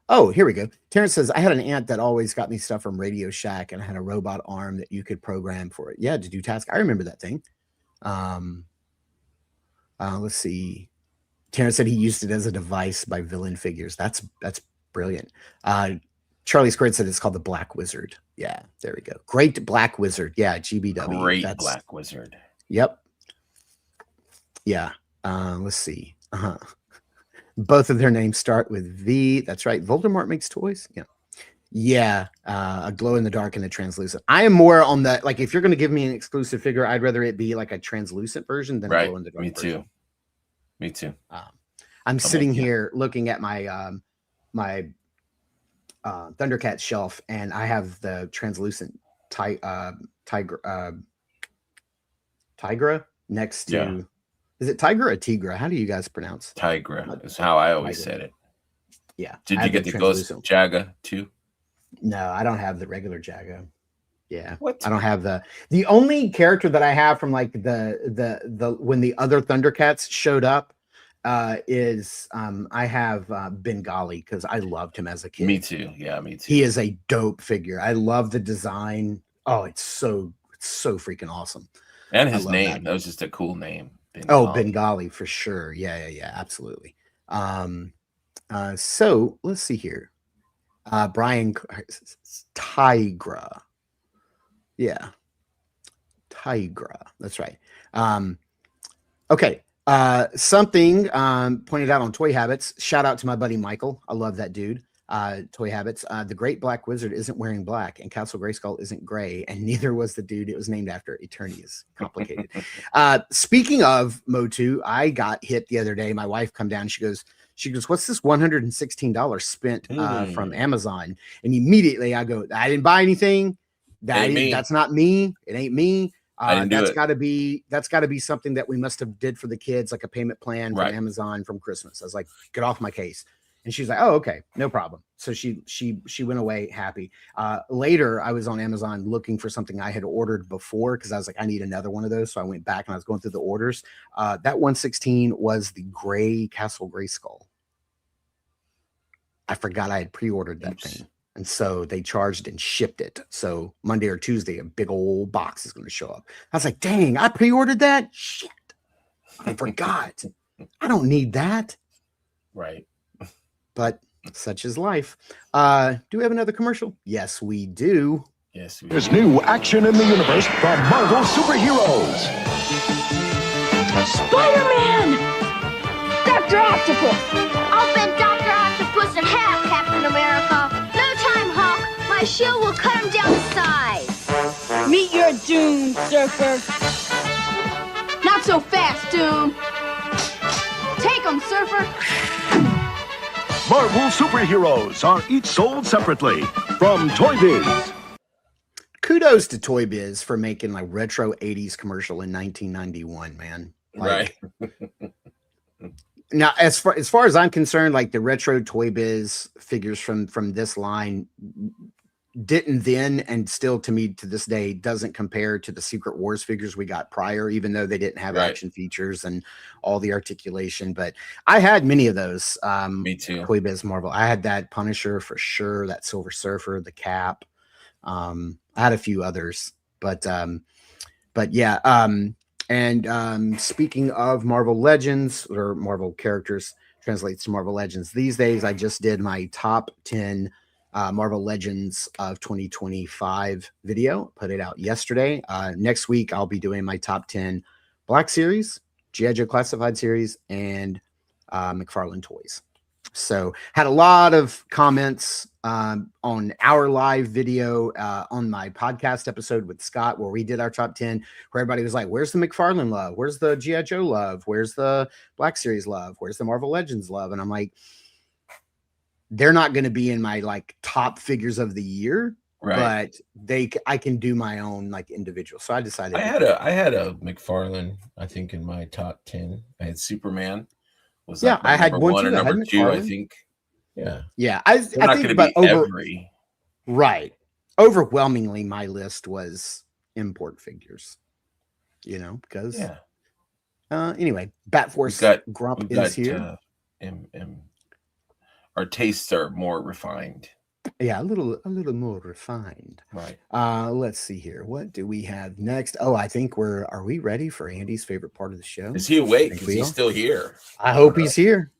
Oh, here we go. Terrence says, I had an aunt that always got me stuff from Radio Shack, and I had a robot arm that you could program for it. Yeah, to do tasks. I remember that thing. Let's see. Terrence said he used it as a device by Villain Figures. That's brilliant. Charlie Squared said it's called the Black Wizard. Yeah, there we go. Great Black Wizard. Yeah, GBW. Great Black Wizard. Yep. Yeah. Let's see. Both of their names start with V. That's right. Voldemort makes toys. Yeah. Yeah. A glow in the dark and a translucent. I am more on that. Like, if you're going to give me an exclusive figure, I'd rather it be like a translucent version than a glow in the dark. Me too. Version. Me too. I'm sitting here looking at my my Thundercat shelf, and I have the translucent Tigra next to. Yeah. Is it Tigra or Tigra? How do you guys pronounce? Tigra is how I always said it. Yeah. Did you get the Ghost Jaga too? No, I don't have the regular Jaga. Yeah. What? I don't have the only character that I have from like the when the other Thundercats showed up is I have Bengali because I loved him as a kid. Me too. Yeah, me too. He is a dope figure. I love the design. Oh, it's so freaking awesome. And his name. That was just a cool name. Bengali for sure. Yeah, absolutely. So let's see here. Brian Tigra. Yeah. Tigra. That's right. Okay. Something pointed out on Toy Habits. Shout out to my buddy Michael. I love that dude. Toy Habits. The Great Black Wizard isn't wearing black, and Castle Grayskull isn't gray, and neither was the dude it was named after. Eternity is complicated. Speaking of Motu, I got hit the other day. My wife come down. She goes, what's this $116 spent from Amazon? And immediately I go, I didn't buy anything. That's not me. It ain't me. That's got to be something that we must have did for the kids, like a payment plan from Amazon from Christmas. I was like, get off my case. And she's like, oh, okay, no problem. So she went away happy. Later, I was on Amazon looking for something I had ordered before because I was like, I need another one of those. So I went back and I was going through the orders. That 116 was the gray Castle Grayskull. I forgot I had pre-ordered that thing. And so they charged and shipped it. So Monday or Tuesday, a big old box is going to show up. I was like, dang, I pre-ordered that? Shit. I forgot. I don't need that. Right. But such is life. Do we have another commercial? Yes, we do. Yes, we do. There's new action in the universe from Marvel Superheroes. Spider-Man! Dr. Octopus! I'll bend Dr. Octopus in half, Captain America. No time, Hawk. My shield will cut him down to size. Meet your doom, Surfer. Not so fast, Doom. Take him, Surfer. Marvel Superheroes are each sold separately from Toy Biz. Kudos to Toy Biz for making like retro 80s commercial in 1991, man. Like, Now, as far as I'm concerned, like the retro Toy Biz figures from this line didn't then, and still to me to this day doesn't compare to the Secret Wars figures we got prior, even though they didn't have action features and all the articulation. But I had many of those. Me too. Toy Biz Marvel. I had that Punisher for sure, that Silver Surfer, the Cap. I had a few others, but yeah. Speaking of Marvel Legends, or Marvel characters translates to Marvel Legends these days, I just did my top 10 Marvel Legends of 2025 video, put it out yesterday. Next week, I'll be doing my top 10 Black Series, G.I. Joe Classified Series, and McFarlane Toys. So had a lot of comments on our live video on my podcast episode with Scott, where we did our top 10, where everybody was like, where's the McFarlane love? Where's the G.I. Joe love? Where's the Black Series love? Where's the Marvel Legends love? And I'm like, they're not going to be in my like top figures of the year, but I can do my own like individual. So I decided I had a McFarlane, I think, in my top 10. I had Superman. I had one too. Or number two, I think. Yeah. I think, but overwhelmingly, my list was import figures. Because anyway, Batforce Grump is here. Our tastes are more refined. Yeah, a little more refined. Right. Let's see here. What do we have next? Oh, I think are we ready for Andy's favorite part of the show? Is he awake? Is he still here? I hope he's here.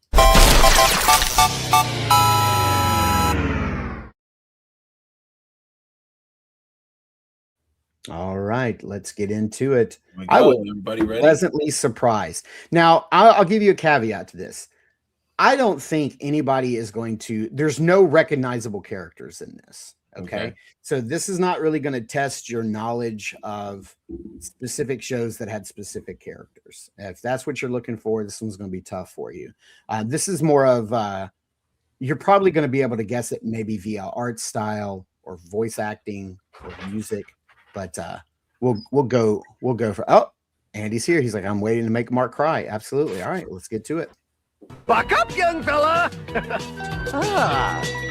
All right, let's get into it. I was pleasantly surprised. Now, I'll give you a caveat to this. I don't think anybody is going to, there's no recognizable characters in this. Okay. So this is not really going to test your knowledge of specific shows that had specific characters. If that's what you're looking for, this one's going to be tough for you. This is more of, you're probably going to be able to guess it maybe via art style or voice acting or music, but we'll go for, oh, Andy's here. He's like, I'm waiting to make Mark cry. Absolutely. All right, let's get to it. Buck up, young fella!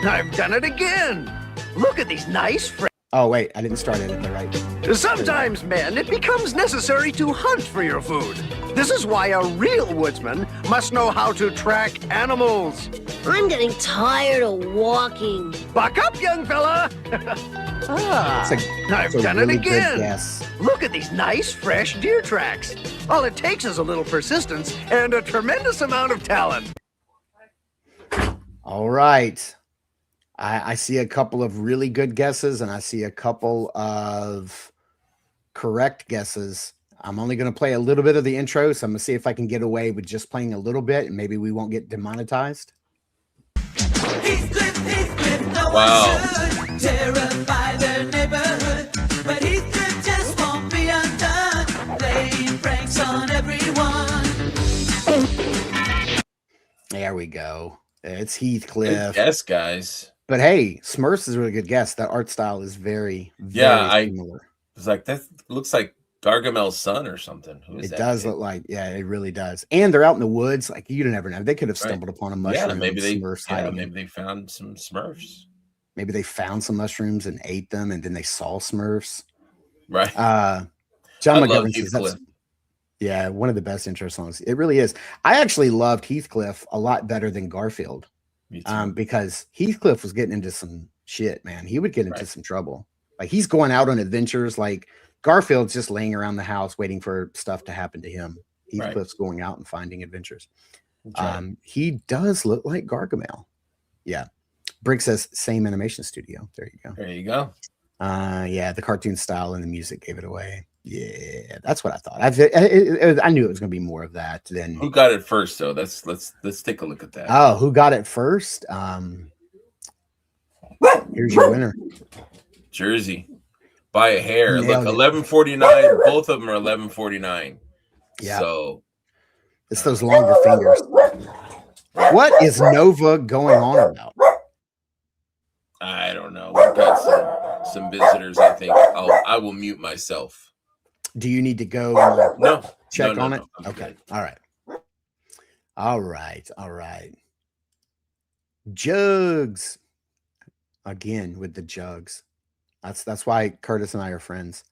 I've done it again! Look at these nice Oh, wait, I didn't start it at the right. Sometimes, men, it becomes necessary to hunt for your food. This is why a real woodsman must know how to track animals. I'm getting tired of walking. Buck up, young fella! I've done it again! Look at these nice, fresh deer tracks. All it takes is a little persistence and a tremendous amount of talent. All right. I see a couple of really good guesses, and I see a couple of correct guesses. I'm only going to play a little bit of the intro, so I'm going to see if I can get away with just playing a little bit, and maybe we won't get demonetized. Wow. Terrify their neighborhood, but Heathcliff just won't be undone, playing pranks on everyone. There we go. It's Heathcliff. Yes, guys. But hey, Smurfs is a really good guess. That art style is very similar. It's like, that looks like Gargamel's son or something. Who is it that does kid? Look like, yeah, it really does. And they're out in the woods. Like, you never know. They could have stumbled upon a mushroom. Yeah, maybe they found some Smurfs. Maybe they found some mushrooms and ate them, and then they saw Smurfs. Right. John McGovern says that's, yeah, one of the best intro songs. It really is. I actually loved Heathcliff a lot better than Garfield. Me too. Because Heathcliff was getting into some shit, man. He would get into some trouble. Like, he's going out on adventures. Like, Garfield's just laying around the house waiting for stuff to happen to him. Heathcliff's going out and finding adventures. He does look like Gargamel. Yeah. Brick says same animation studio. There you go. There you go. Yeah, the cartoon style and the music gave it away. Yeah, that's what I thought. I knew it was going to be more of that than. Who got it first, though? Let's take a look at that. Oh, who got it first? Here's your winner. Jersey, by a hair. Look, 11.49. Both of them are 11.49. Yeah. So it's those longer fingers. What is Nova going on about? I don't know. We've got some visitors. I think I will mute myself. Do you need to go and no check on it? No, okay. All right. All right. Jugs again with the jugs. That's why Curtis and I are friends.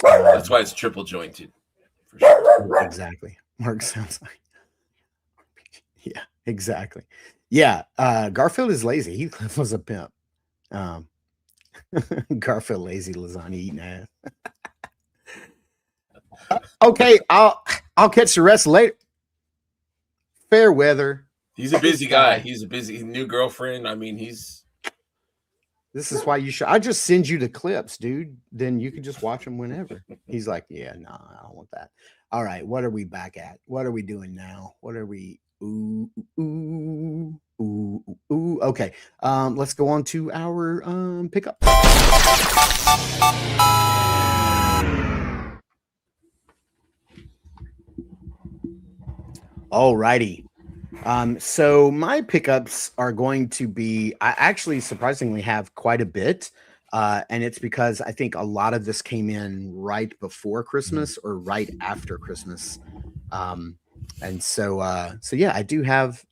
That's why it's triple jointed. For sure. Exactly. Mark sounds like. Yeah, exactly. Yeah, Garfield is lazy. Heathcliff was a pimp. Um, Garfield lazy lasagna eating ass. Okay, I'll catch the rest later. Fair weather. He's a busy guy. He's a busy new girlfriend. I mean, he's. This is why you should. I just send you the clips, dude. Then you can just watch them whenever. He's like, yeah, no, I don't want that. All right, what are we back at? What are we doing now? What are we? Ooh. Okay, let's go on to our pickup. All righty. So my pickups are going to be, I actually surprisingly have quite a bit. And it's because I think a lot of this came in right before Christmas or right after Christmas. And so yeah, I do have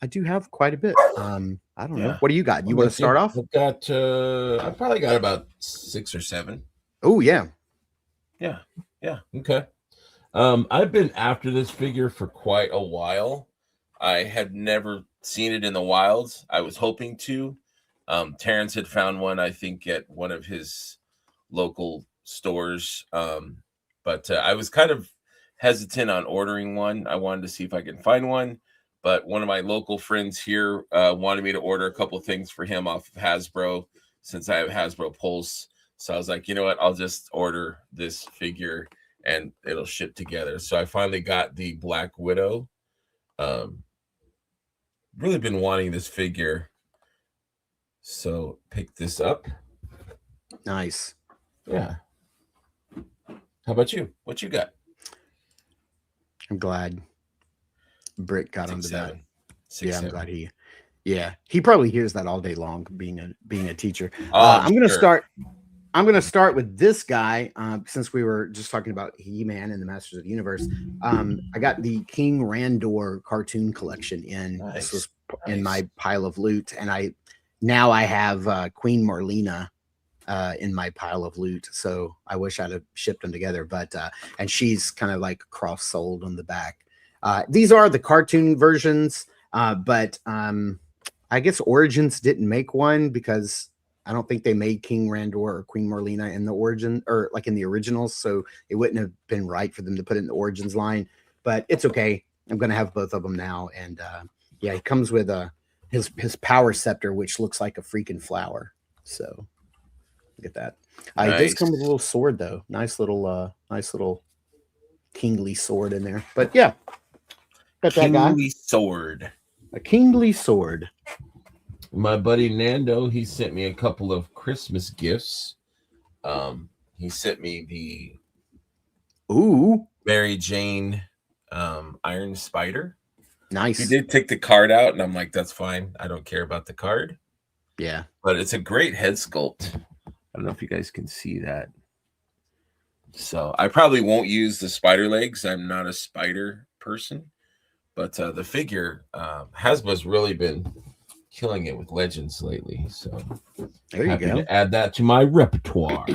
quite a bit. I don't know. What do you got? You want to start off? I've got I probably got about 6 or 7. Oh yeah. Yeah. Okay. I've been after this figure for quite a while. I had never seen it in the wilds. I was hoping to. Terrence had found one, I think, at one of his local stores. But I was kind of hesitant on ordering one. I wanted to see if I could find one. But one of my local friends here wanted me to order a couple things for him off of Hasbro, since I have Hasbro Pulse. So I was like, you know what? I'll just order this figure and it'll ship together. So I finally got the Black Widow. Really been wanting this figure. So pick this up. Nice. Yeah. How about you? What you got? I'm glad Britt got onto that. 6, I'm 7. glad he. Yeah, he probably hears that all day long, being a teacher. Oh, I'm gonna start. I'm gonna start with this guy since we were just talking about He-Man and the Masters of the Universe. I got the King Randor cartoon collection in. Nice. This was in my pile of loot, and I have Queen Marlena in my pile of loot. So I wish I'd have shipped them together, but and she's kind of like cross-sold on the back. These are the cartoon versions, but I guess Origins didn't make one because I don't think they made King Randor or Queen Marlena in the origin or like in the originals, so it wouldn't have been right for them to put it in the Origins line. But it's okay. I'm gonna have both of them now, and yeah, he comes with his power scepter, which looks like a freaking flower. So look at that. It does come with a little sword though. Nice little kingly sword in there. But yeah, got that guy. Kingly sword. A kingly sword. My buddy Nando, he sent me a couple of Christmas gifts. He sent me the Mary Jane Iron Spider. Nice. He did take the card out, and I'm like, that's fine. I don't care about the card. Yeah. But it's a great head sculpt. I don't know if you guys can see that. So I probably won't use the spider legs. I'm not a spider person. But the figure, Hasbro's really been killing it with Legends lately. So there you go. To add that to my repertoire.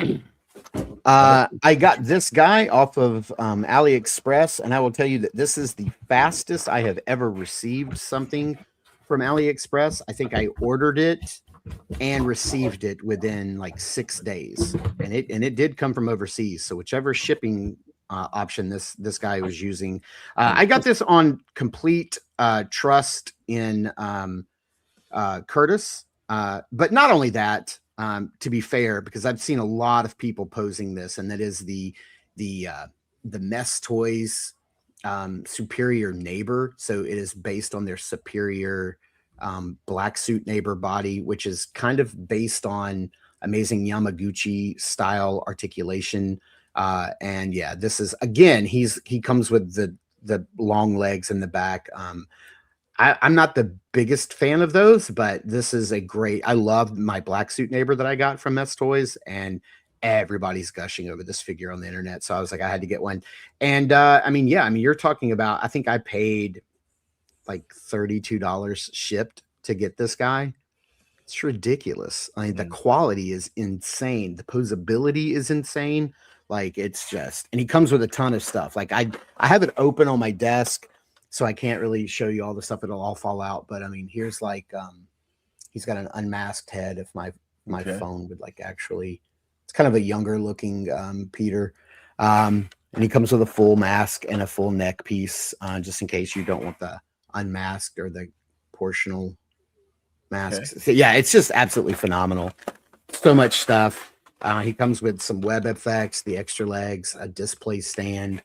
I got this guy off of AliExpress, and I will tell you that this is the fastest I have ever received something from AliExpress. I think I ordered it and received it within like 6 days, and it did come from overseas. So whichever shipping option this guy was using, I got this on complete trust in Curtis. But not only that, to be fair, because I've seen a lot of people posing this, and that is the Mess Toys superior neighbor. So it is based on their superior black suit neighbor body, which is kind of based on Amazing Yamaguchi style articulation. And yeah, this is, again, he comes with the long legs in the back. I'm not the biggest fan of those, but this is a great, I love my black suit neighbor that I got from Mess Toys, and everybody's gushing over this figure on the internet. So I was like, I had to get one. And I mean, you're talking about, I think I paid like $32 shipped to get this guy. It's ridiculous. I mean, the quality is insane. The posability is insane. Like, it's just, and he comes with a ton of stuff. Like, I have it open on my desk, so I can't really show you all the stuff. It'll all fall out. But I mean, here's like, he's got an unmasked head. If my phone would like actually, it's kind of a younger looking Peter. And he comes with a full mask and a full neck piece, just in case you don't want the unmasked or the portional masks. So, yeah, it's just absolutely phenomenal. So much stuff. He comes with some web effects, the extra legs, a display stand,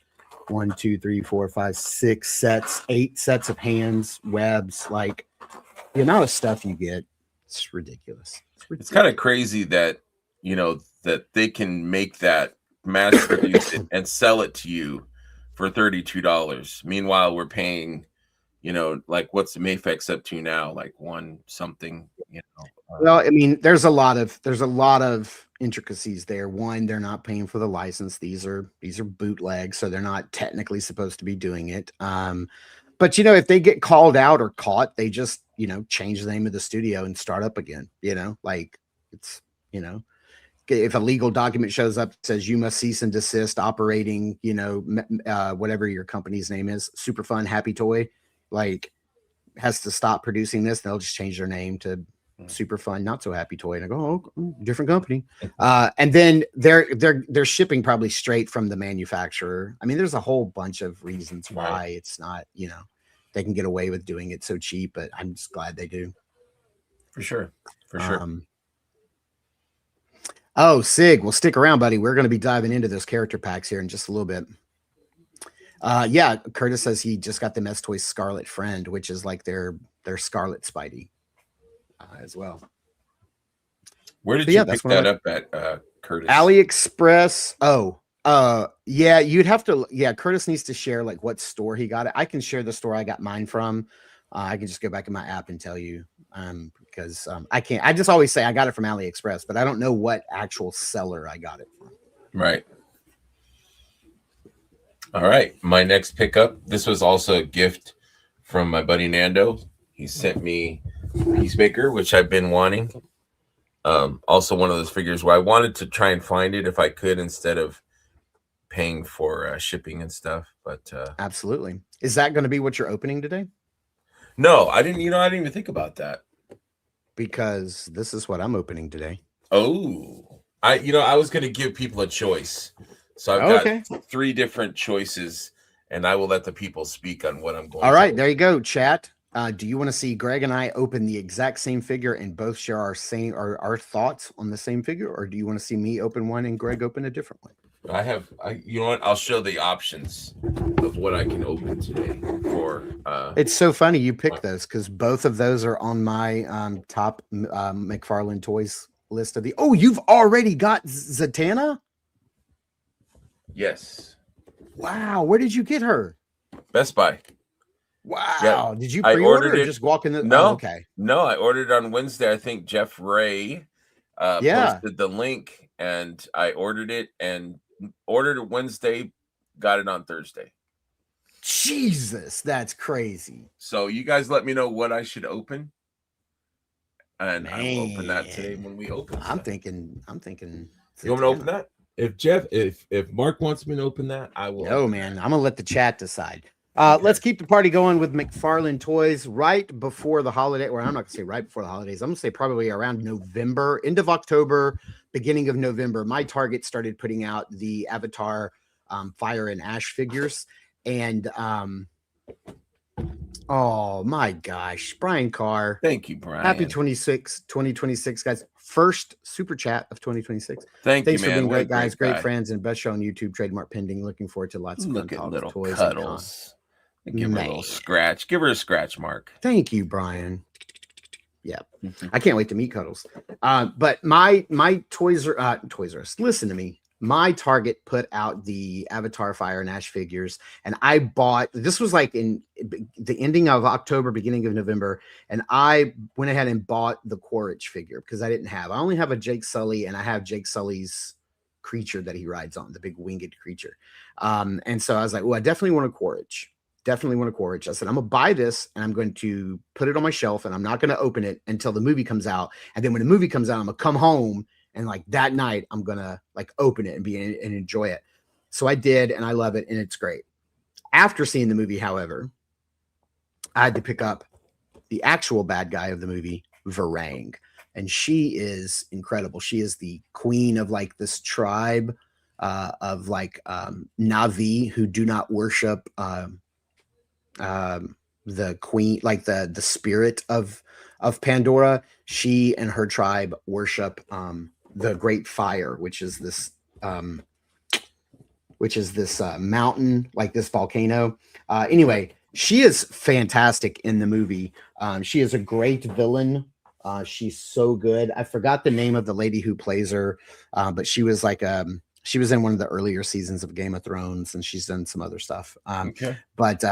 1, 2, 3, 4, 5, 6 sets, 8 sets of hands, webs. Like, the amount of stuff you get, it's ridiculous. It's kind of crazy that, you know, that they can make that, mass produce it and sell it to you for $32. Meanwhile, we're paying, you know, like, what's the Mayfex up to now? Like one something, you know. Well, I mean, there's a lot of intricacies there. One, they're not paying for the license. These are bootlegs, so they're not technically supposed to be doing it. But you know, if they get called out or caught, they just, you know, change the name of the studio and start up again. You know, like, it's, you know, if a legal document shows up that says you must cease and desist operating, you know, whatever your company's name is, Super Fun Happy Toy, like, has to stop producing this, they'll just change their name to Super Fun Not So Happy Toy, and I go, oh, different company. And then they're shipping probably straight from the manufacturer. I mean, there's a whole bunch of reasons why it's not, you know, they can get away with doing it so cheap, but I'm just glad they do. For sure. Oh, Sig, well, stick around, buddy. We're going to be diving into those character packs here in just a little bit. Yeah, Curtis says he just got the Mess Toys Scarlet Friend, which is like their Scarlet Spidey as well. Where did you pick that up at, Curtis? AliExpress. Oh, yeah, you'd have to. Yeah, Curtis needs to share like what store he got it. I can share the store I got mine from. I can just go back in my app and tell you, because I can't. I just always say I got it from AliExpress, but I don't know what actual seller I got it from. Right. All right. My next pickup. This was also a gift from my buddy Nando. He sent me Peacemaker, which I've been wanting. Also one of those figures where I wanted to try and find it if I could instead of paying for shipping and stuff. But absolutely. Is that going to be what you're opening today? No, I didn't. You know, I didn't even think about that. Because this is what I'm opening today. Oh, I was going to give people a choice. So I've got 3 different choices, and I will let the people speak on what I'm going to. All right, there you go, chat. Do you want to see Greg and I open the exact same figure and both share our thoughts on the same figure, or do you want to see me open one and Greg open a different one? You know what? I'll show the options of what I can open today for. It's so funny you picked those because both of those are on my top McFarlane Toys list of the. Oh, you've already got Zatanna? Yes. Wow. Where did you get her? Best Buy. Wow. Yeah. Did you pre-order or just walk in the? No. Oh, okay. No, I ordered on Wednesday. I think Jeff Ray posted the link, and I ordered it Wednesday, got it on Thursday. Jesus, that's crazy. So you guys let me know what I should open, and I will open that today when we open. I'm thinking. You want me to open that? If Mark wants me to open that, I will. Oh man, I'm gonna let the chat decide. Let's keep the party going with McFarlane Toys right before the holiday. Or I'm not gonna say right before the holidays. I'm gonna say probably around November, end of October, beginning of November. My Target started putting out the Avatar Fire and Ash figures, and oh my gosh, Brian Carr. Thank you, Brian. Happy 2026, guys. First super chat of 2026. Thanks for being great guys, great friends, and best show on YouTube. Trademark pending. Looking forward to lots of Look at little toys cuddles. Give her a little scratch. Give her a scratch, Mark. Thank you, Brian. Yeah, I can't wait to meet Cuddles. But my Toys R Us. Listen to me. My Target put out the Avatar Fire and Ash figures, and I bought. This was like in the ending of October, beginning of November, and I went ahead and bought the Quaritch figure because I didn't have. I only have a Jake Sully, and I have Jake Sully's creature that he rides on, the big winged creature. And so I was like, well, I definitely want a Quaritch. Definitely want a Quaritch. I said, I'm gonna buy this and I'm going to put it on my shelf and I'm not going to open it until the movie comes out. And then when the movie comes out, I'm gonna come home and like that night I'm gonna like open it and and enjoy it. So I did, and I love it, and it's great. After seeing the movie, however, I had to pick up the actual bad guy of the movie, Varang, and she is incredible. She is the queen of like this tribe of like Navi who do not worship the queen, like the spirit of Pandora. She and her tribe worship the Great Fire, which is this mountain, like this volcano. Anyway, she is fantastic in the movie. She is a great villain. She's so good. I forgot the name of the lady who plays her, but she was like she was in one of the earlier seasons of Game of Thrones, and she's done some other stuff. But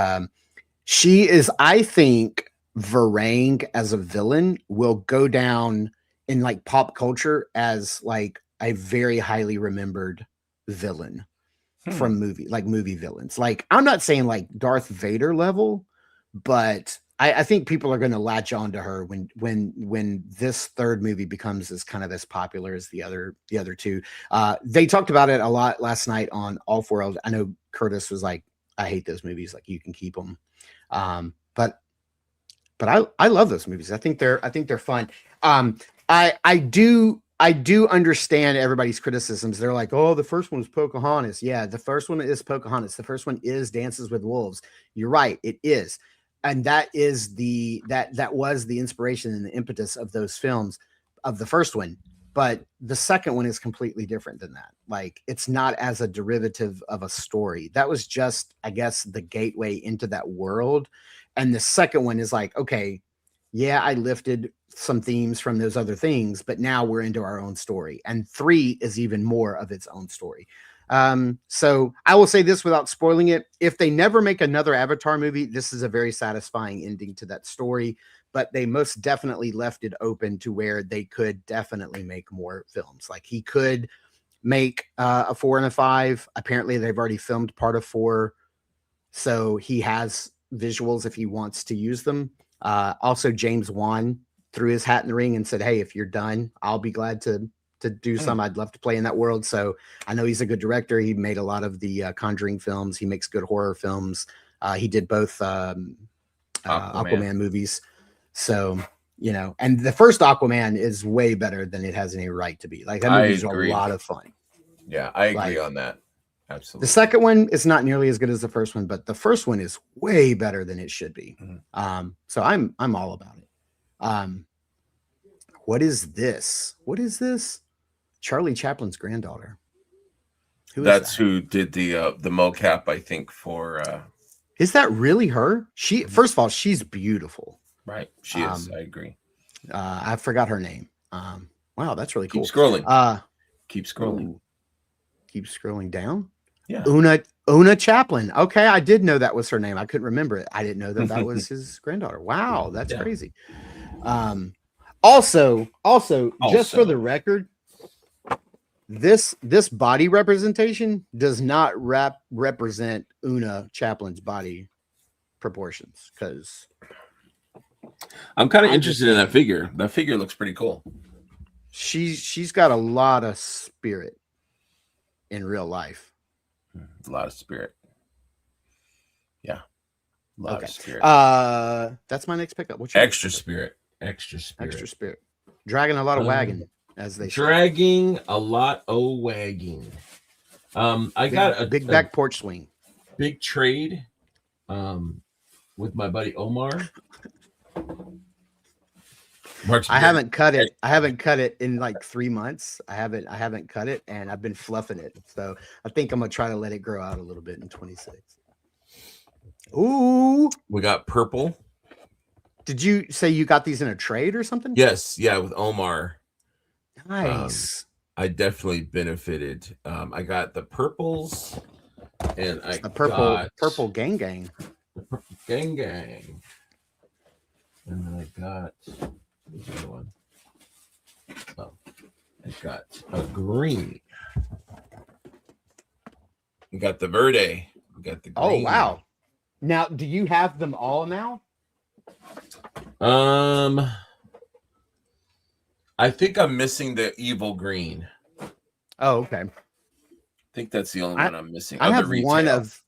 she is, I think, Varang as a villain will go down in like pop culture as like a very highly remembered villain from movie villains. Like, I'm not saying like Darth Vader level, but I think people are going to latch on to her when this third movie becomes as kind of as popular as the other two. They talked about it a lot last night on Off World. I know Curtis was like, I hate those movies. Like, you can keep them. But I love those movies. I think they're fun. I do understand everybody's criticisms. They're like, oh, the first one was Pocahontas. Yeah, the first one is Pocahontas. The first one is Dances with Wolves. You're right, it is. And that is that was the inspiration and the impetus of those films, of the first one. But the second one is completely different than that. Like, it's not as a derivative of a story. That was just, I guess, the gateway into that world. And the second one is like, okay, yeah, I lifted some themes from those other things, but now we're into our own story. And 3 is even more of its own story. So I will say this without spoiling it. If they never make another Avatar movie, this is a very satisfying ending to that story, but they most definitely left it open to where they could definitely make more films. Like, he could make a 4 and a 5. Apparently they've already filmed part of 4. So he has visuals if he wants to use them. Also, James Wan threw his hat in the ring and said, hey, if you're done, I'll be glad to do some. I'd love to play in that world. So I know he's a good director. He made a lot of the Conjuring films. He makes good horror films. He did both Aquaman movies. So, you know, and the first Aquaman is way better than it has any right to be. Like, that movie's a lot of fun. Yeah, I agree on that. Absolutely. The second one is not nearly as good as the first one, but the first one is way better than it should be. So I'm all about it. What is this? What is this? Charlie Chaplin's granddaughter. Who did the mocap, I think, for is that really her? She, first of all, she's beautiful. Right. She is. I agree. I forgot her name. Wow, that's really cool. Keep scrolling. Keep scrolling. Ooh. Keep scrolling down. Yeah. Una Chaplin. Okay, I did know that was her name. I couldn't remember it. I didn't know that was his granddaughter. Wow, that's crazy. Also, just for the record, this body representation does not represent Una Chaplin's body proportions, because I'm kind of interested in that figure. That figure looks pretty cool. She's got a lot of spirit in real life. A lot of spirit. Yeah. A lot of spirit. That's my next pickup. What's your extra spirit? Extra spirit. Extra spirit. Dragging a lot of wagon, as they say. Dragging a lot of wagging. I got a big back porch swing. Big trade with my buddy Omar. I haven't cut it. I haven't cut it in like 3 months. I haven't cut it, and I've been fluffing it. So I think I'm gonna try to let it grow out a little bit in 26. Ooh, we got purple. Did you say you got these in a trade or something? Yes, yeah, with Omar. Nice. I definitely benefited. I got the purples, and the purple gang gang. The purple gang gang. And then I got the other one. Oh, I got a green. We got the verde. We got the green. Oh wow! Now, do you have them all now? I think I'm missing the evil green. Oh, okay. I think that's the only one I'm missing. I have the one of.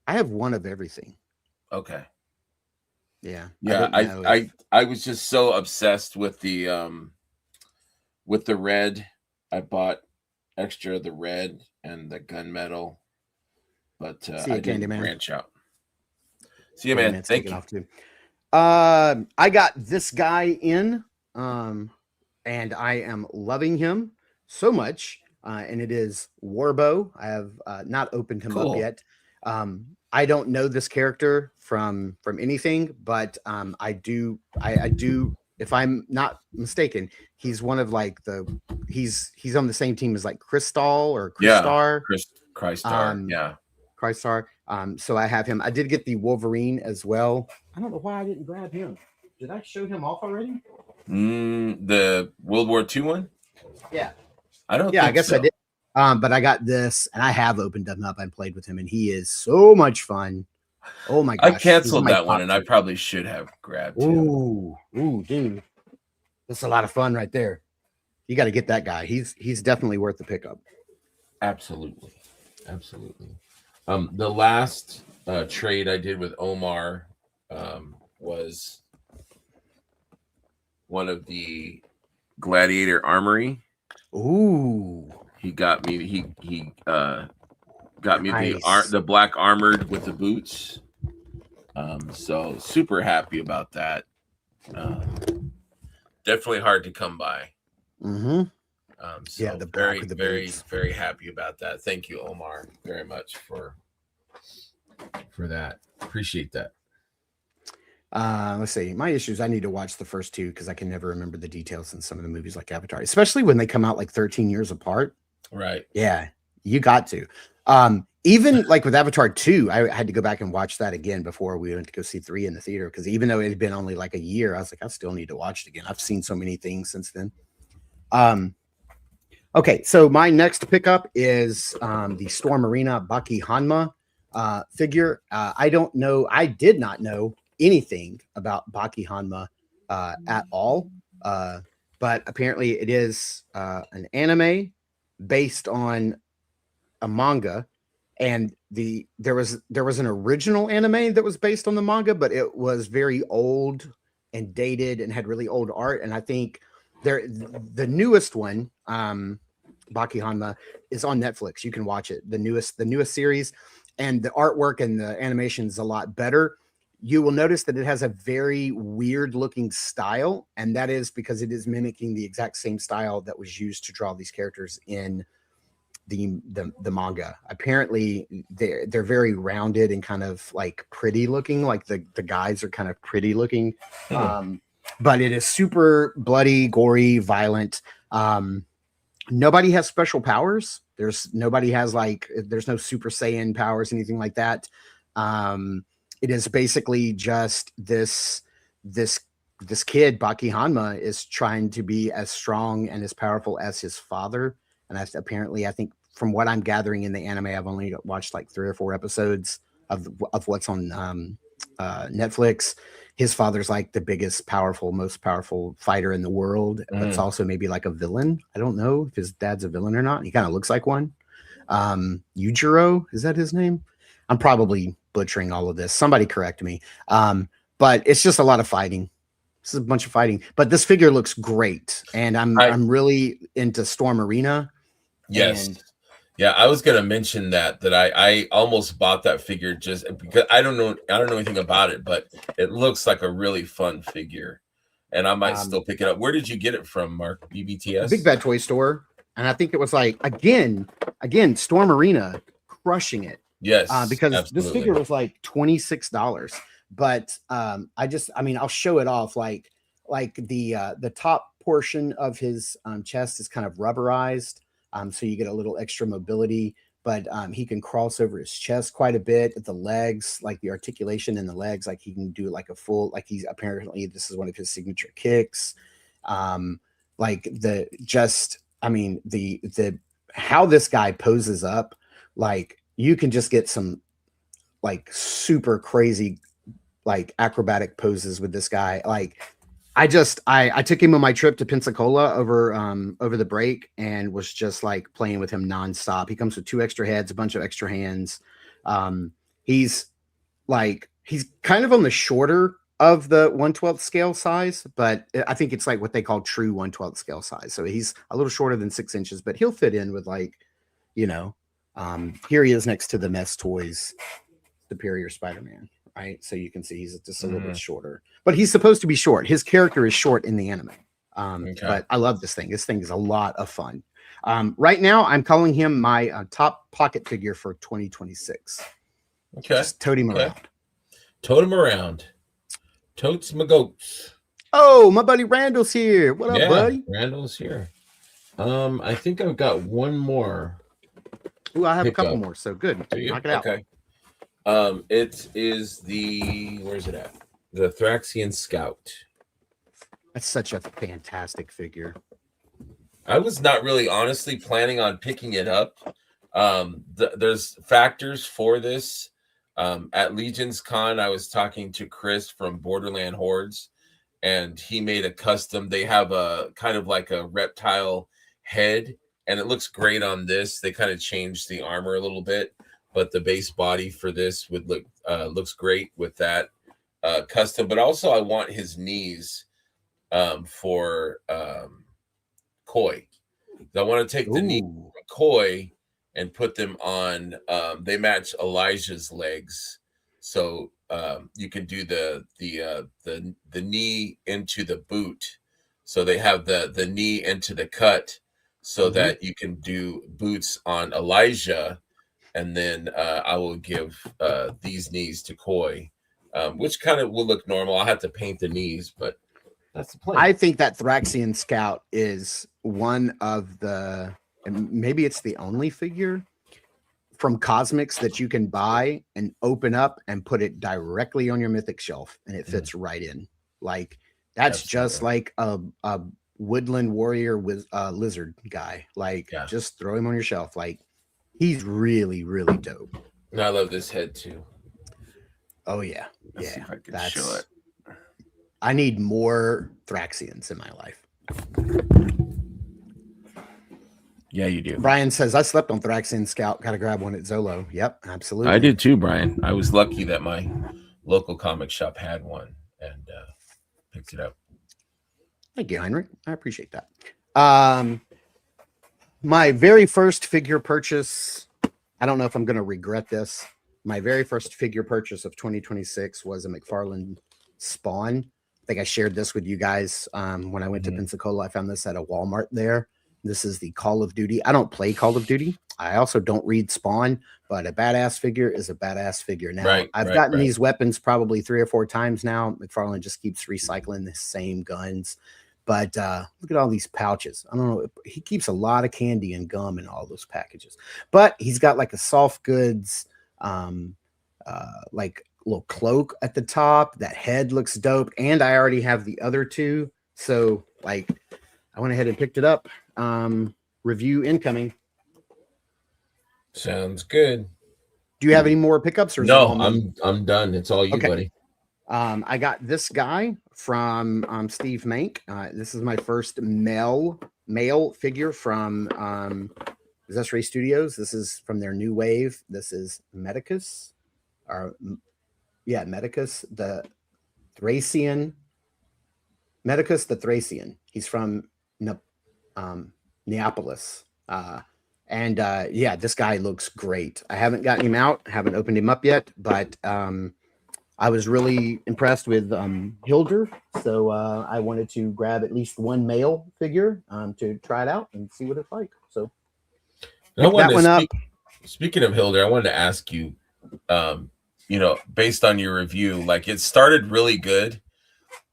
I have one of everything. Okay. Yeah. Yeah. I was just so obsessed with the red. I bought extra of the red and the gunmetal, but I didn't branch out. See you, man. Thank you. Off too. I got this guy in, and I am loving him so much. And it is Warbo. I have not opened him up yet. I don't know this character from anything, but I do. If I'm not mistaken, he's one of like he's on the same team as like Crystal or Crystar. Yeah, Crystar. Yeah. Crystar. So I have him. I did get the Wolverine as well. I don't know why I didn't grab him. Did I show him off already? The World War II one? Yeah. I don't I guess so. I did. But I got this and I have opened him up and played with him, and he is so much fun. Oh my gosh. I canceled that one, and I probably should have grabbed him. Ooh, dude. That's a lot of fun right there. You got to get that guy. He's definitely worth the pickup. Absolutely. The last trade I did with Omar was one of the Gladiator Armory. Ooh. He got me. He got me nice. the black armored with the boots. So super happy about that. Definitely hard to come by. Mm-hmm. So yeah, the very, very, very happy about that. Thank you, Omar, very much for that. Appreciate that. Let's see. My issue is I need to watch the first two because I can never remember the details in some of the movies like Avatar, especially when they come out like 13 years apart. Right. Yeah, you got to. Even like with Avatar 2, I had to go back and watch that again before we went to go see 3 in the theater, because even though it had been only like a year, I was like, I still need to watch it again. I've seen so many things since then. Okay, so my next pickup is the Storm Arena Baki Hanma figure. I did not know anything about Baki Hanma at all, but apparently it is an anime based on a manga, and there was an original anime that was based on the manga, but it was very old and dated and had really old art. And I think the newest one, Baki Hanma, is on Netflix. You can watch it, the newest series, and the artwork and the animation is a lot better. You will notice that it has a very weird looking style, and that is because it is mimicking the exact same style that was used to draw these characters in the manga. Apparently they're very rounded and kind of like pretty looking, like the guys are kind of pretty looking. But it is super bloody, gory, violent. Nobody has special powers. There's no Super Saiyan powers, anything like that. It is basically just this kid, Baki Hanma, is trying to be as strong and as powerful as his father. And I think from what I'm gathering in the anime, I've only watched like 3 or 4 episodes of what's on Netflix. His father's like the most powerful fighter in the world. It's also maybe like a villain. I don't know if his dad's a villain or not. He kind of looks like one. Yujiro, is that his name? I'm probably butchering all of this. Somebody correct me. But it's just a lot of fighting. This is a bunch of fighting, but this figure looks great, and I'm really into Storm Arena. Yes. Yeah, I was gonna mention that I almost bought that figure just because I don't know anything about it, but it looks like a really fun figure, and I might still pick it up. Where did you get it from, Mark? BBTS? Big Bad Toy Store, and I think it was like again Storm Arena crushing it. Yes, because absolutely. This figure was like $26, but I'll show it off. Like the top portion of his chest is kind of rubberized. So you get a little extra mobility, but he can cross over his chest quite a bit. The legs, like the articulation in the legs, like he can do like a full, like this is one of his signature kicks. How this guy poses up, like you can just get some like super crazy like acrobatic poses with this guy. Like I took him on my trip to Pensacola over the break and was just like playing with him nonstop. He comes with 2 extra heads, a bunch of extra hands. He's kind of on the shorter of the 1/12 scale size, but I think it's like what they call true 1/12 scale size. So he's a little shorter than 6 inches, but he'll fit in with like, you know, here he is next to the Mess Toys Superior Spider-Man, right? So you can see he's just a little bit shorter, but he's supposed to be short. His character is short in the anime. But I love this thing. This thing is a lot of fun. Right now, I'm calling him my top pocket figure for 2026. Okay. Just tote him around. Tote him around. Totes my goats. Oh, my buddy Randall's here. What up, buddy? Randall's here. I think I've got one more. Ooh, I have a couple more, so good. Knock it out. Okay. It is where's it at? The Thraxian Scout. That's such a fantastic figure. I was not really honestly planning on picking it up. There's factors for this. At Legion's Con, I was talking to Chris from Borderland Hordes, and he made a custom. They have a kind of like a reptile head, and it looks great on this. They kind of changed the armor a little bit, but the base body for this would looks great with that custom. But also, I want his knees for Koi. I want to take the knee from Koi and put them on. They match Elijah's legs, so you can do the knee into the boot. So they have the knee into the cut, so that you can do boots on Elijah, and then I will give these knees to Koi, which kind of will look normal. I'll have to paint the knees, but that's the plan. I think that Thraxian Scout is one of the, and maybe it's the only figure from Cosmics that you can buy and open up and put it directly on your Mythic shelf, and it fits right in. Like that's just like a woodland warrior with a lizard guy. Like just throw him on your shelf. Like he's really, really dope. And I love this head too. Oh yeah, Let's see if I can show it. I need more Thraxians in my life. Yeah, you do. Brian says, I slept on Thraxian Scout. Got to grab one at Zolo. Yep, absolutely. I did too, Brian. I was lucky that my local comic shop had one and picked it up. Thank you, Heinrich. I appreciate that. My very first figure purchase, I don't know if I'm going to regret this. My very first figure purchase of 2026 was a McFarlane Spawn. I think I shared this with you guys when I went to Pensacola. I found this at a Walmart there. This is the Call of Duty. I don't play Call of Duty. I also don't read Spawn, but a badass figure is a badass figure. Now, I've gotten these weapons probably 3 or 4 times now. McFarlane just keeps recycling the same guns. But look at all these pouches. I don't know. He keeps a lot of candy and gum in all those packages. But he's got like a soft goods, like little cloak at the top. That head looks dope. And I already have the other 2. So like I went ahead and picked it up. Review incoming. Sounds good. Do you have any more pickups? Or no, I'm done. It's all you, buddy. I got this guy from Steve Mank. This is my first male figure from Zesray Studios. This is from their new wave. This is Medicus, Medicus the Thracian. Medicus the Thracian. He's from Neapolis. This guy looks great. I haven't gotten him out, haven't opened him up yet, but I was really impressed with Hilder, so I wanted to grab at least one male figure to try it out and see what it's like. So speaking of Hilder, I wanted to ask you, based on your review, like it started really good,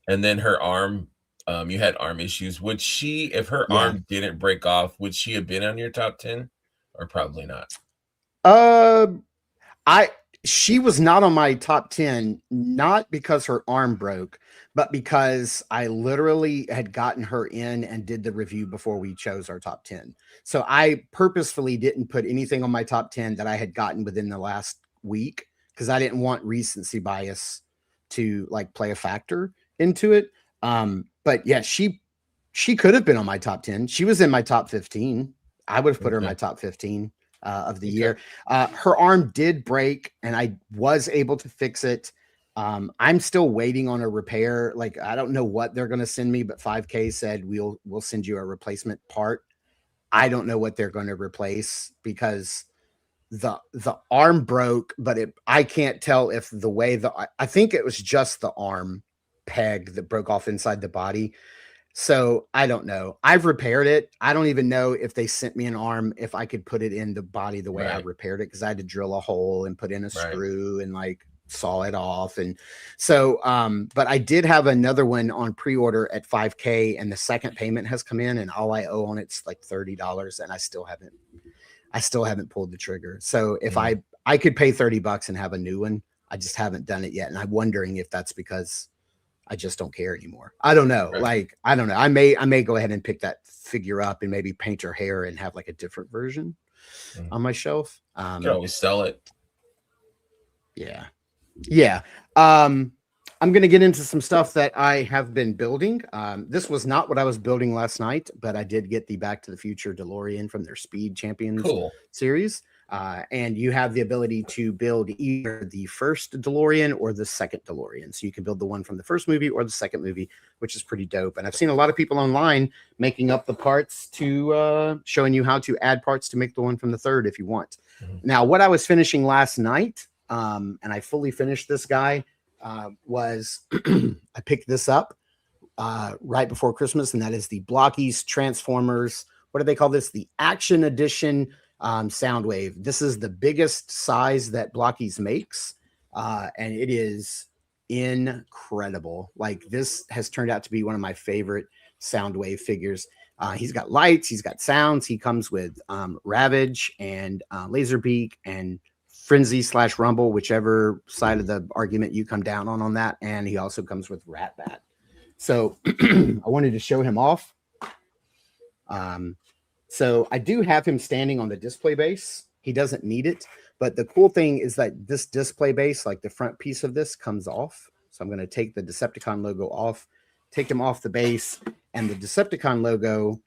and then her arm, you had arm issues. Would she, if her arm didn't break off, would she have been on your top 10, or probably not? She was not on my top 10, not because her arm broke, but because I literally had gotten her in and did the review before we chose our top 10. So I purposefully didn't put anything on my top 10 that I had gotten within the last week because I didn't want recency bias to like play a factor into it. But yeah, she could have been on my top 10. She was in my top 15. I would have put her in my top 15 of the year. Her arm did break and I was able to fix it. I'm still waiting on a repair. Like, I don't know what they're going to send me, but 5K said we'll send you a replacement part. I don't know what they're going to replace because the arm broke, but I can't tell if the way I think it was just the arm peg that broke off inside the body. So I don't know. I've repaired it. I don't even know if they sent me an arm, if I could put it in the body the way I repaired it, because I had to drill a hole and put in a screw and like saw it off. And so, but I did have another one on pre-order at 5K and the second payment has come in and all I owe on it's like $30 and I still haven't pulled the trigger. So if I could pay $30 and have a new one, I just haven't done it yet. And I'm wondering if that's because I just don't care anymore. I don't know. Like, I don't know. I may go ahead and pick that figure up and maybe paint her hair and have like a different version on my shelf. You can always sell it. Yeah. Yeah. I'm going to get into some stuff that I have been building. This was not what I was building last night, but I did get the Back to the Future DeLorean from their Speed Champions series. And you have the ability to build either the first DeLorean or the second DeLorean. So you can build the one from the first movie or the second movie, which is pretty dope. And I've seen a lot of people online making up the parts to showing you how to add parts to make the one from the third if you want. Now, what I was finishing last night, and I fully finished this guy, was I picked this up right before Christmas, and that is the Blockies Transformers. What do they call this? The Action Edition Soundwave. This is the biggest size that Blockies makes, and it is incredible. Like, this has turned out to be one of my favorite Soundwave figures. He's got lights, he's got sounds. He comes with Ravage and Laserbeak and Frenzy / Rumble, whichever side of the argument you come down on that. And he also comes with Ratbat. So I wanted to show him off. So I do have him standing on the display base. He doesn't need it. But the cool thing is that this display base, like the front piece of this, comes off. So I'm going to take the Decepticon logo off, take him off the base. And the Decepticon logo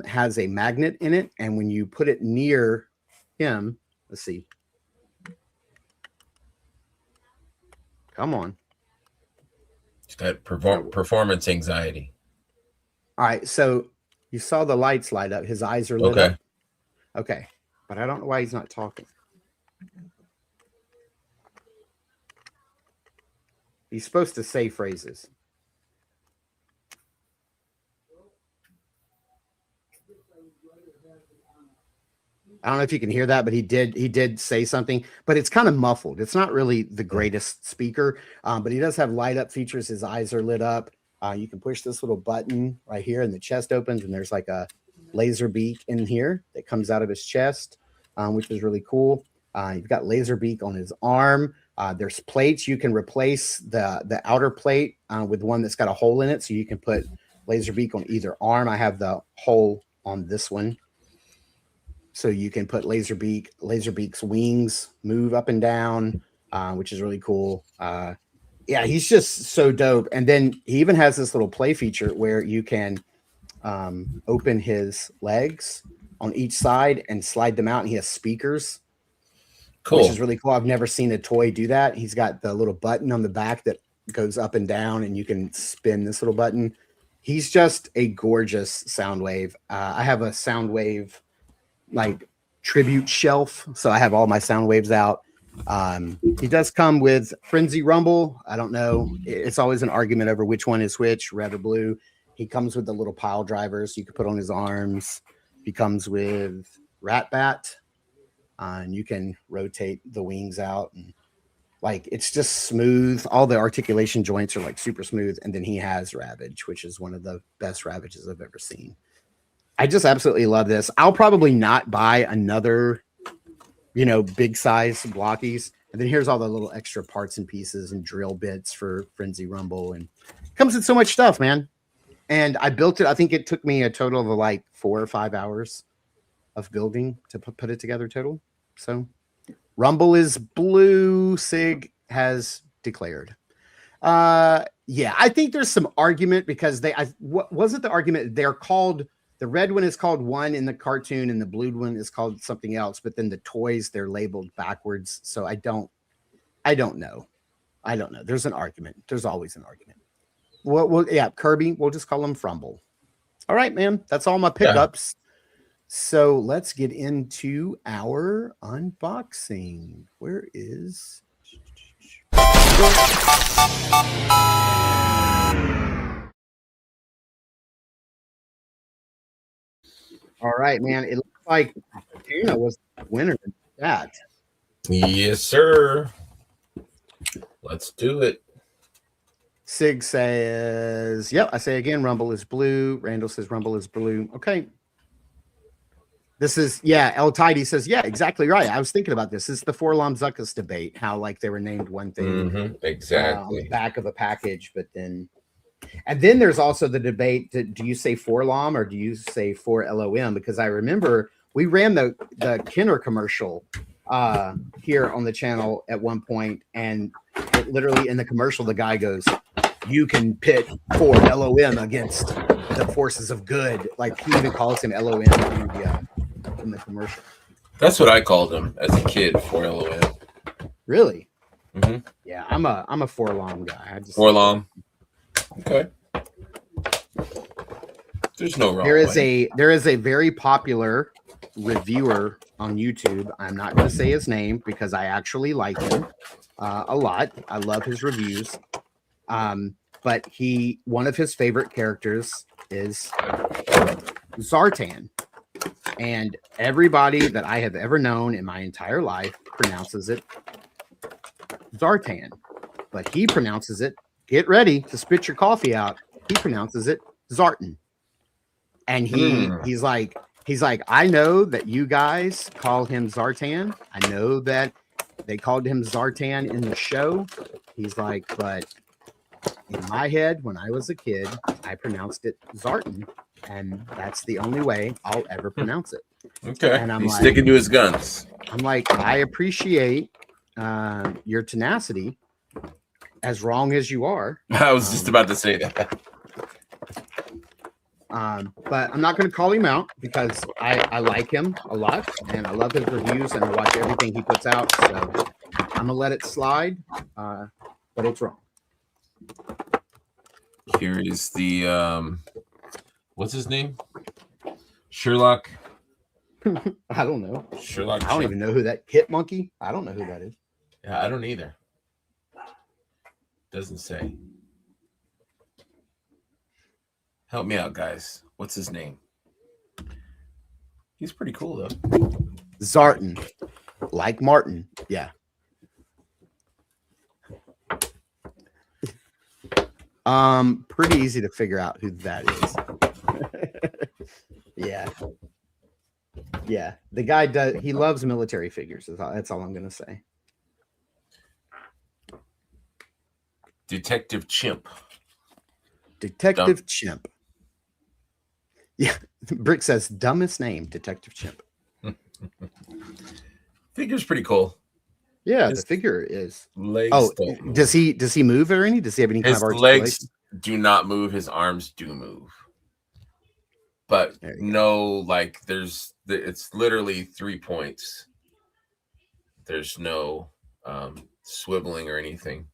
has a magnet in it. And when you put it near him, let's see. Come on. He's got performance anxiety. All right. So you saw the lights light up. His eyes are lit up. Okay. But I don't know why he's not talking. He's supposed to say phrases. I don't know if you can hear that, but he did say something, but it's kind of muffled. It's not really the greatest speaker, but he does have light up features. His eyes are lit up. You can push this little button right here and the chest opens and there's like a laser beak in here that comes out of his chest, which is really cool. You've got laser beak on his arm. There's plates. You can replace the outer plate with one that's got a hole in it. So you can put laser beak on either arm. I have the hole on this one. So you can put Laserbeak's wings move up and down, which is really cool. Yeah, he's just so dope. And then he even has this little play feature where you can open his legs on each side and slide them out. And he has speakers, which is really cool. I've never seen a toy do that. He's got the little button on the back that goes up and down, and you can spin this little button. He's just a gorgeous Soundwave. I have a Soundwave like tribute shelf, so I have all my Soundwaves out. He does come with Frenzy Rumble. I don't know, it's always an argument over which one is which, red or blue. He comes with the little pile drivers you can put on his arms. He comes with Ratbat, and you can rotate the wings out, and like it's just smooth. All the articulation joints are like super smooth. And then he has Ravage, which is one of the best Ravages I've ever seen. I just absolutely love this. I'll probably not buy another, big size Blockies And then here's all the little extra parts and pieces and drill bits for Frenzy Rumble, and it comes with so much stuff, man. And I built it. I think it took me a total of like 4 or 5 hours of building to put it together total. So Rumble is blue. Sig has declared. Yeah, I think there's some argument because what was it? The argument they're called, the red one is called one in the cartoon and the blue one is called something else, but then the toys, they're labeled backwards. So I don't know. There's an argument. There's always an argument. Well, yeah, Kirby, we'll just call him Frumble. All right, man. That's all my pickups. Yeah. So let's get into our unboxing. Where is... All right, man. It looks like Tuna was the winner in that. Yes, sir. Let's do it. Sig says, yep, I say again, Rumble is blue. Randall says Rumble is blue. Okay. This is, yeah, El Tidy says, yeah, exactly right. I was thinking about this. This is the Forlom Zuckus debate, how like they were named one thing exactly on the back of a package, but then, and then there's also the debate, do you say Forlom or do you say for LOM? Because I remember we ran the Kenner commercial here on the channel at one point, and it literally in the commercial, the guy goes, you can pit for LOM against the forces of good. Like he even calls him LOM in the commercial. That's what I called him as a kid, for LOM. Really? Mm-hmm. Yeah, I'm a Forlom guy. Forlom. Okay. There's no wrong way. There is a very popular reviewer on YouTube. I'm not going to say his name because I actually like him a lot. I love his reviews. But one of his favorite characters is Zartan. And everybody that I have ever known in my entire life pronounces it Zartan. But he pronounces it, get ready to spit your coffee out. He pronounces it Zartan. And he's like, I know that you guys call him Zartan. I know that they called him Zartan in the show. He's like, but in my head, when I was a kid, I pronounced it Zartan, and that's the only way I'll ever pronounce it. Okay, and he's sticking to his guns. I'm like, I appreciate your tenacity, as wrong as you are. I was just about to say that. But I'm not going to call him out because I like him a lot, and I love his reviews, and I watch everything he puts out. So I'm going to let it slide, but it's wrong. Here is the what's his name? Sherlock. I don't know. Sherlock. I don't even know who that Kit Monkey. I don't know who that is. Yeah, I don't either. Doesn't say. Help me out, guys. What's his name? He's pretty cool though. Zartan, like Martin. Yeah. Pretty easy to figure out who that is. Yeah. Yeah. The guy he loves military figures. That's all I'm gonna say. Detective Chimp. Detective Chimp. Yeah. Brick says dumbest name, Detective Chimp. Figure's pretty cool. Yeah, the figure is. Legs does he move or any? Does he have any kind of articulation? His legs do not move. His arms do move. But no, like it's literally 3 points. There's no swiveling or anything.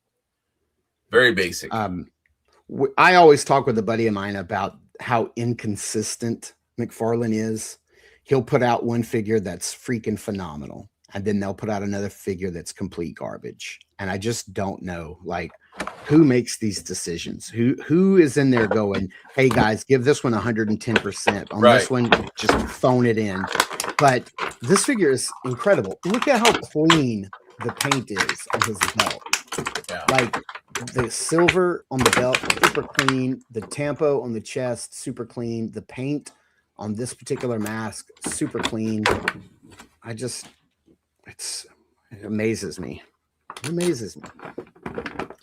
Very basic. I always talk with a buddy of mine about how inconsistent McFarlane is. He'll put out one figure that's freaking phenomenal, and then they'll put out another figure that's complete garbage. And I just don't know, like, who makes these decisions? Who is in there going, hey guys, give this one 110%. On this one, just phone it in. But this figure is incredible. Look at how clean the paint is on his belt. Yeah. Like the silver on the belt, super clean. The tampo on the chest, super clean. The paint on this particular mask, super clean. It amazes me. It amazes me.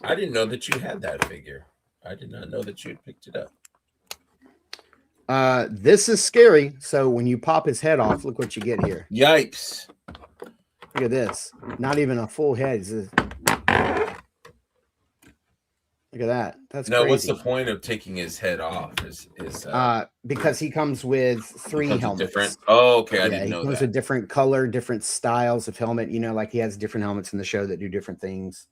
I didn't know that you had that figure. I did not know that you had picked it up. This is scary. So when you pop his head off, look what you get here. Yikes. Look at this. Not even a full head. Look at that. That's now, crazy. what's the point of taking his head off? Because he comes with three helmets. Different. Oh, okay. I didn't he know comes that. with different color, different styles of helmet. You know, like he has different helmets in the show that do different things.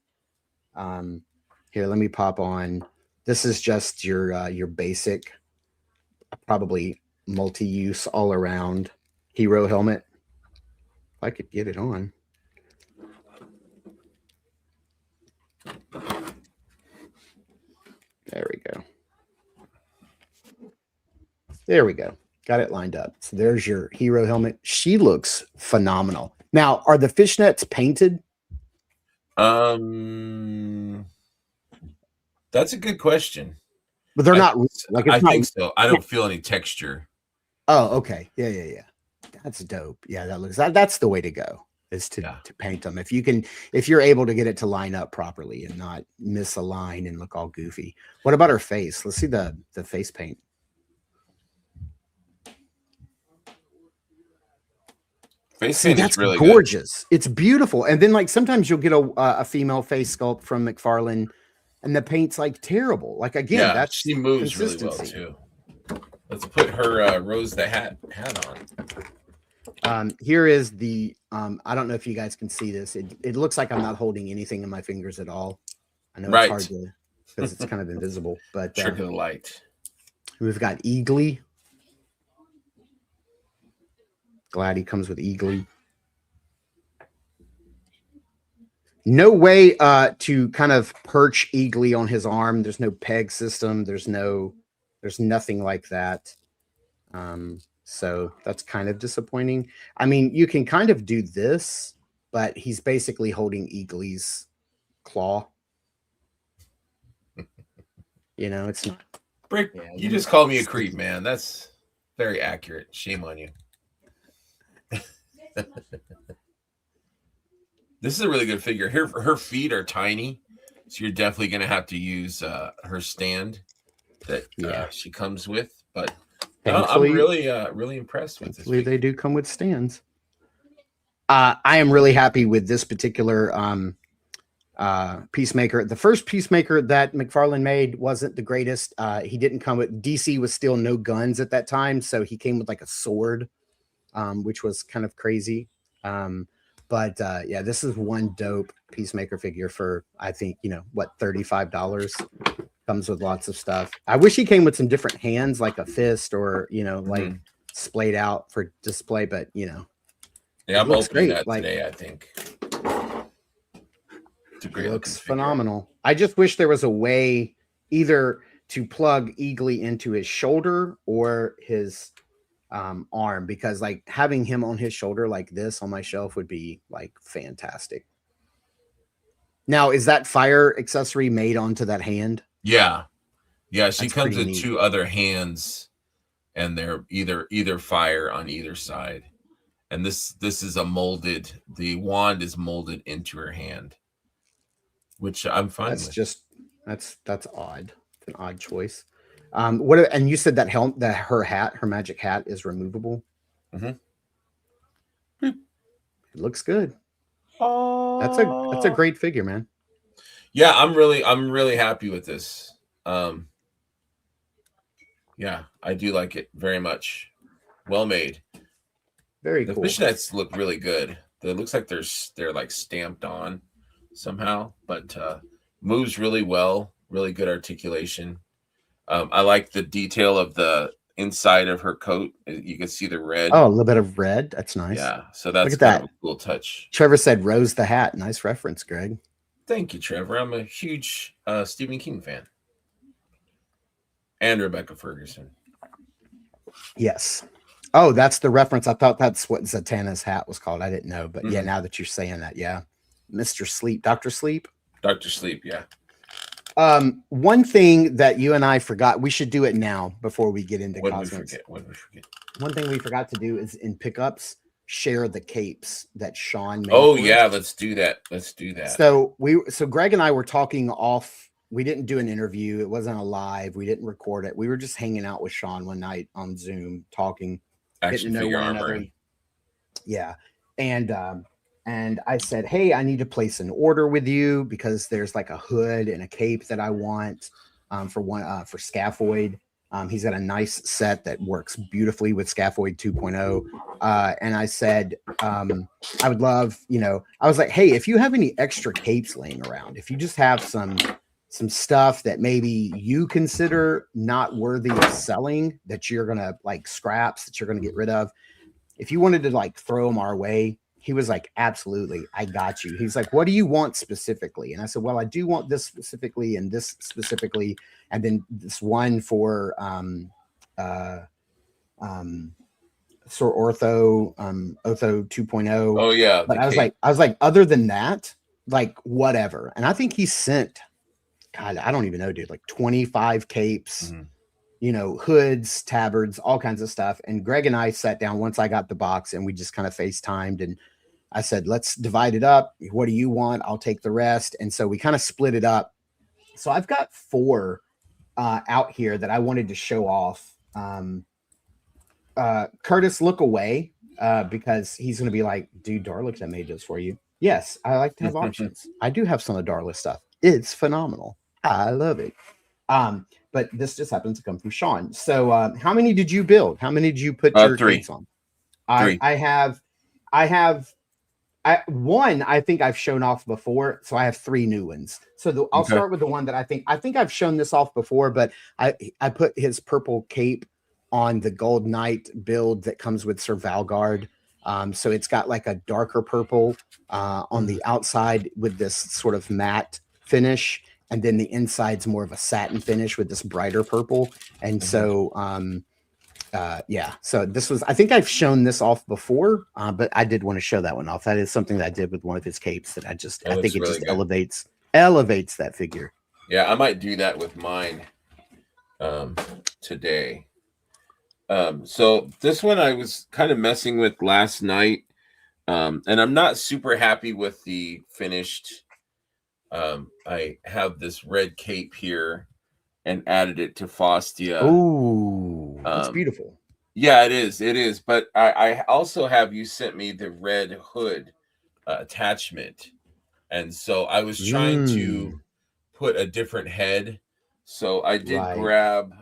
Here, let me pop on. This is just your basic, probably multi-use all around hero helmet. If I could get it on. There we go. There we go. Got it lined up. So there's your hero helmet. She looks phenomenal. Now, are the fishnets painted? That's a good question. But they're not. Like I think so. I don't feel any texture. Oh, okay. Yeah. That's dope. Yeah, that's the way to go. Is to paint them. If you're able to get it to line up properly and not miss a line and look all goofy. What about her face? Let's see the face paint. Face paint that's is really gorgeous. Good. It's beautiful. And then like sometimes you'll get a female face sculpt from McFarlane, and the paint's like terrible. Like again, that's she moves really well too. Let's put her Rose the hat on. Here is the I don't know if you guys can see this. It looks like I'm not holding anything in my fingers at all. I know it's hard to because it's kind of invisible, but trick of the light. We've got Eagly. Glad he comes with Eagly. No way to kind of perch Eagly on his arm. There's no peg system. There's nothing like that. So that's kind of disappointing. I mean, you can kind of do this, but he's basically holding Eagly's claw. You know, it's not. Brick, you just called me a creep, man. That's very accurate. Shame on you. This is a really good figure. Her feet are tiny, so you're definitely going to have to use her stand that she comes with. But I'm really impressed with this. They do come with stands. I am really happy with this particular Peacemaker. The first Peacemaker that McFarlane made wasn't the greatest. He didn't come with DC was still no guns at that time, so he came with like a sword, which was kind of crazy. But this is one dope Peacemaker figure for I think $35. Comes with lots of stuff. I wish he came with some different hands, like a fist or like splayed out for display. But I'm opening that today. I think it looks phenomenal. I just wish there was a way either to plug Eagly into his shoulder or his arm, because like having him on his shoulder like this on my shelf would be like fantastic. Now, is that fire accessory made onto that hand? Yeah. She comes with two other hands, and they're either fire on either side. And this is the wand is molded into her hand, which I'm fine with. That's odd. It's an odd choice. And you said that her magic hat is removable. It looks good. That's a great figure, man. Yeah, I'm really happy with this. I do like it very much. Well made. Very cool. The fishnets look really good. It looks like they're like stamped on somehow, but moves really well. Really good articulation. I like the detail of the inside of her coat. You can see the red. Oh, a little bit of red. That's nice. Yeah, so that's kind of a cool touch. Trevor said Rose the Hat. Nice reference, Greg. Thank you, Trevor. I'm a huge Stephen King fan. And Rebecca Ferguson. Yes. Oh, that's the reference. I thought that's what Zatanna's hat was called. I didn't know. But yeah, now that you're saying that, yeah. Mr. Sleep. Dr. Sleep? Dr. Sleep, yeah. One thing that you and I forgot, we should do it now before we get into cosmetics. What did we forget? One thing we forgot to do is in pickups, share the capes that Sean made. Oh for yeah, us. let's do that. Let's do that. So Greg and I were talking off. We didn't do an interview. It wasn't a live. We didn't record it. We were just hanging out with Sean one night on Zoom, talking, Action getting to know figure one another. armory. Yeah. And I said, hey, I need to place an order with you because there's like a hood and a cape that I want for for Scaphoid. He's got a nice set that works beautifully with Scaphoid 2.0. And I said, I would love, I was like, hey, if you have any extra capes laying around, if you just have some stuff that maybe you consider not worthy of selling, that you're going to like scraps, that you're going to get rid of, if you wanted to like throw them our way, he was like, absolutely, I got you. He's like, what do you want specifically? And I said, well, I do want this specifically and this specifically. And then this one for Sir Ortho 2.0. Oh yeah. But I was like, other than that, like whatever. And I think he sent, God, I don't even know, dude, like 25 capes. Mm-hmm. Hoods, tabards, all kinds of stuff. And Greg and I sat down once I got the box and we just kind of FaceTimed, and I said, let's divide it up. What do you want? I'll take the rest. And so we kind of split it up. So I've got 4 out here that I wanted to show off. Curtis, look away because he's going to be like, dude, Darlick, I made this for you. Yes, I like to have options. I do have some of Darlick stuff. It's phenomenal. I love it. But this just happens to come from Sean. So how many did you build? How many did you put your 3 capes on? I have one I think I've shown off before, so I have 3 new ones. So I'll start with the one that I think I've shown this off before, but I put his purple cape on the Gold Knight build that comes with Sir Valgard. So it's got like a darker purple on the outside with this sort of matte finish, and then the inside's more of a satin finish with this brighter purple. And so so this was, I think I've shown this off before, but I did want to show that one off. That is something that I did with one of his capes that I think it really just elevates that figure. Yeah, I might do that with mine today. So this one I was kind of messing with last night, and I'm not super happy with the finished. I have this red cape here and added it to Faustia. Ooh, that's beautiful. Yeah, it is. But I also have, you sent me the red hood attachment. And so I was trying to put a different head. So I did grab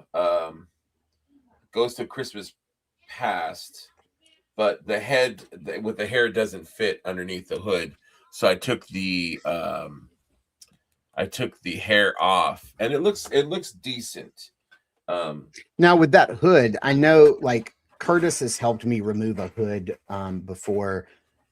Ghost of Christmas Past, but the head with the hair doesn't fit underneath the hood. So I took the hair off, and it looks decent. Now with that hood, I know like Curtis has helped me remove a hood before.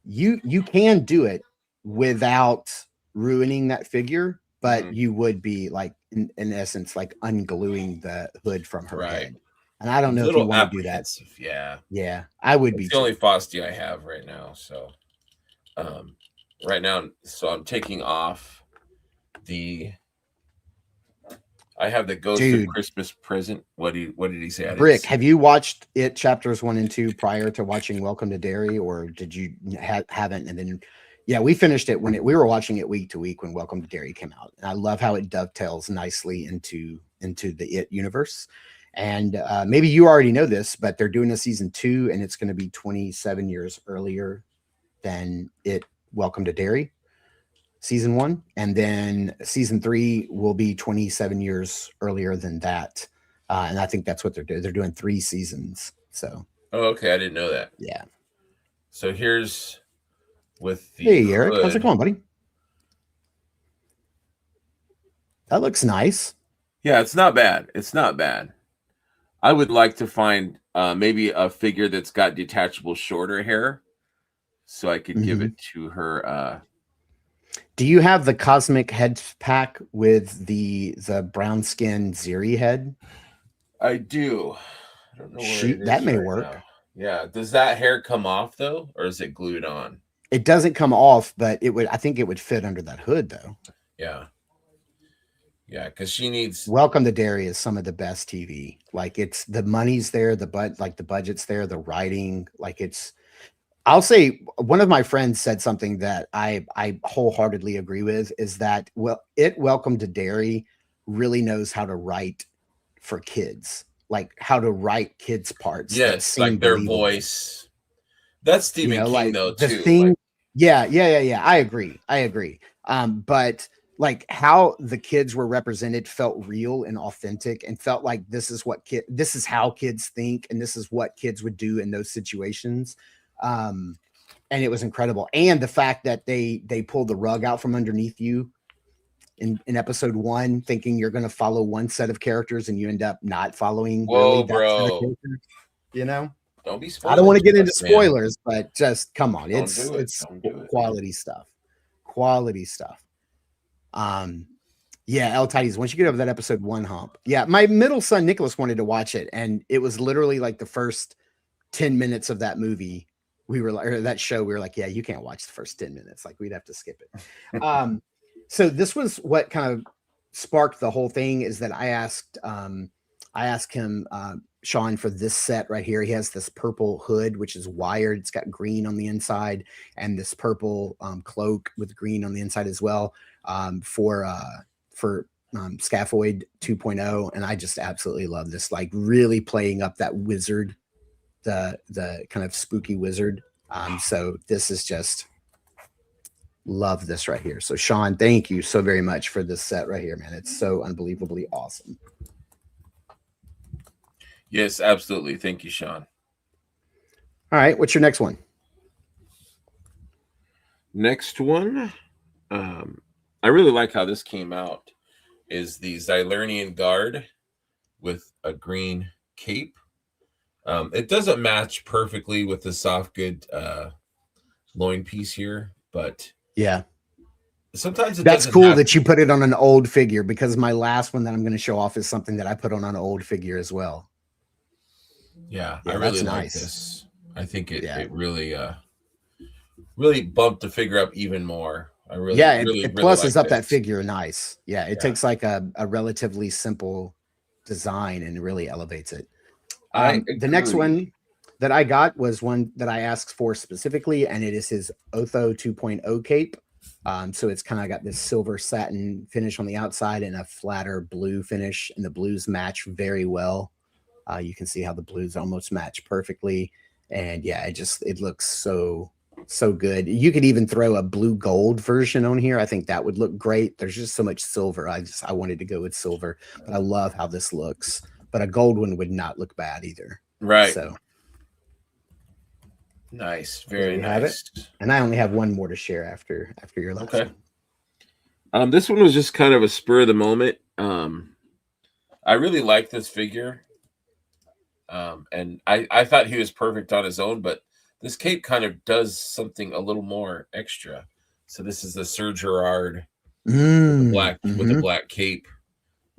You can do it without ruining that figure, but you would be like in essence like ungluing the hood from her head. And I don't know if you want to do that. Yeah, I would be. It's the only Faustia I have right now. So I'm taking off I have the Ghost of Christmas Present. What did he say? Brick, have you watched it chapters 1 and 2 prior to watching Welcome to Derry, or did you haven't? And then, yeah, we finished it when we were watching it week to week when Welcome to Derry came out. And I love how it dovetails nicely into the It universe. And maybe you already know this, but they're doing a season 2, and it's going to be 27 years earlier than Welcome to Derry season 1, and then season 3 will be 27 years earlier than that. And I think that's what they're doing. They're doing 3 seasons. So okay, I didn't know that. Yeah. So here's with the Hey Eric, how's it going, buddy? That looks nice. Yeah, it's not bad. I would like to find maybe a figure that's got detachable shorter hair, so I could give it to her. Do you have the cosmic head pack with the brown skin Ziri head? I do. I don't know that may work. Now. Yeah. Does that hair come off though, or is it glued on? It doesn't come off, but I think it would fit under that hood though. Yeah. Yeah, because she needs. Welcome to Derry is some of the best TV. Like it's the money's there, the budget's there, the writing, like it's I'll say one of my friends said something that I wholeheartedly agree with is that Welcome to Derry really knows how to write for kids, like how to write kids parts that Yes, seem like their believable. voice. That's Stephen King Like though the too. thing. Like, Yeah. I agree. But like how the kids were represented felt real and authentic and felt like this is how kids think and this is what kids would do in those situations. Um, and it was incredible. And the fact that they pulled the rug out from underneath you in episode 1, thinking you're going to follow one set of characters and you end up not following really whoa, that set of bro. characters, you know? Don't be I don't spoiling want to too get into much, man. spoilers, but just come on. Don't do it. It's Don't do it. quality stuff. Quality stuff. Yeah, El Tides, once you get over that episode 1 hump. Yeah, my middle son Nicholas wanted to watch it, and it was literally like the first 10 minutes of that movie. We were like, or that show, we were like, yeah, you can't watch the first 10 minutes. Like, we'd have to skip it. So this was what kind of sparked the whole thing is that I asked him, Sean, for this set right here. He has this purple hood, which is wired. It's got green on the inside, and this purple cloak with green on the inside as well, for Scaphoid 2.0. And I just absolutely love this, like really playing up that wizard, the kind of spooky wizard. So this is just love this right here. So Sean, thank you so very much for this set right here, man. It's so unbelievably awesome. Yes, absolutely. Thank you, Sean. All right, what's your next one? Next one, I really like how this came out, is the Xylernian Guard with a green cape. It doesn't match perfectly with the soft good loin piece here, but yeah, sometimes that's cool that you put it on an old figure, because my last one that I'm going to show off is something that I put on an old figure as well. Yeah, I really like nice. this. I think it really really bumped the figure up even more. I really it pluses up like that figure nice. Yeah, it takes like a relatively simple design and really elevates it. The next one that I got was one that I asked for specifically, and it is his Otho 2.0 cape. So it's kind of got this silver satin finish on the outside and a flatter blue finish, and the blues match very well. You can see how the blues almost match perfectly, and yeah, it looks so good. You could even throw a blue gold version on here. I think that would look great. There's just so much silver. I wanted to go with silver, but I love how this looks. But a gold one would not look bad either. Right. So nice, very nice. And I only have one more to share after your last one. This one was just kind of a spur of the moment. I really like this figure. And I thought he was perfect on his own, but this cape kind of does something a little more extra. So this is the Sir Gerard with the black cape.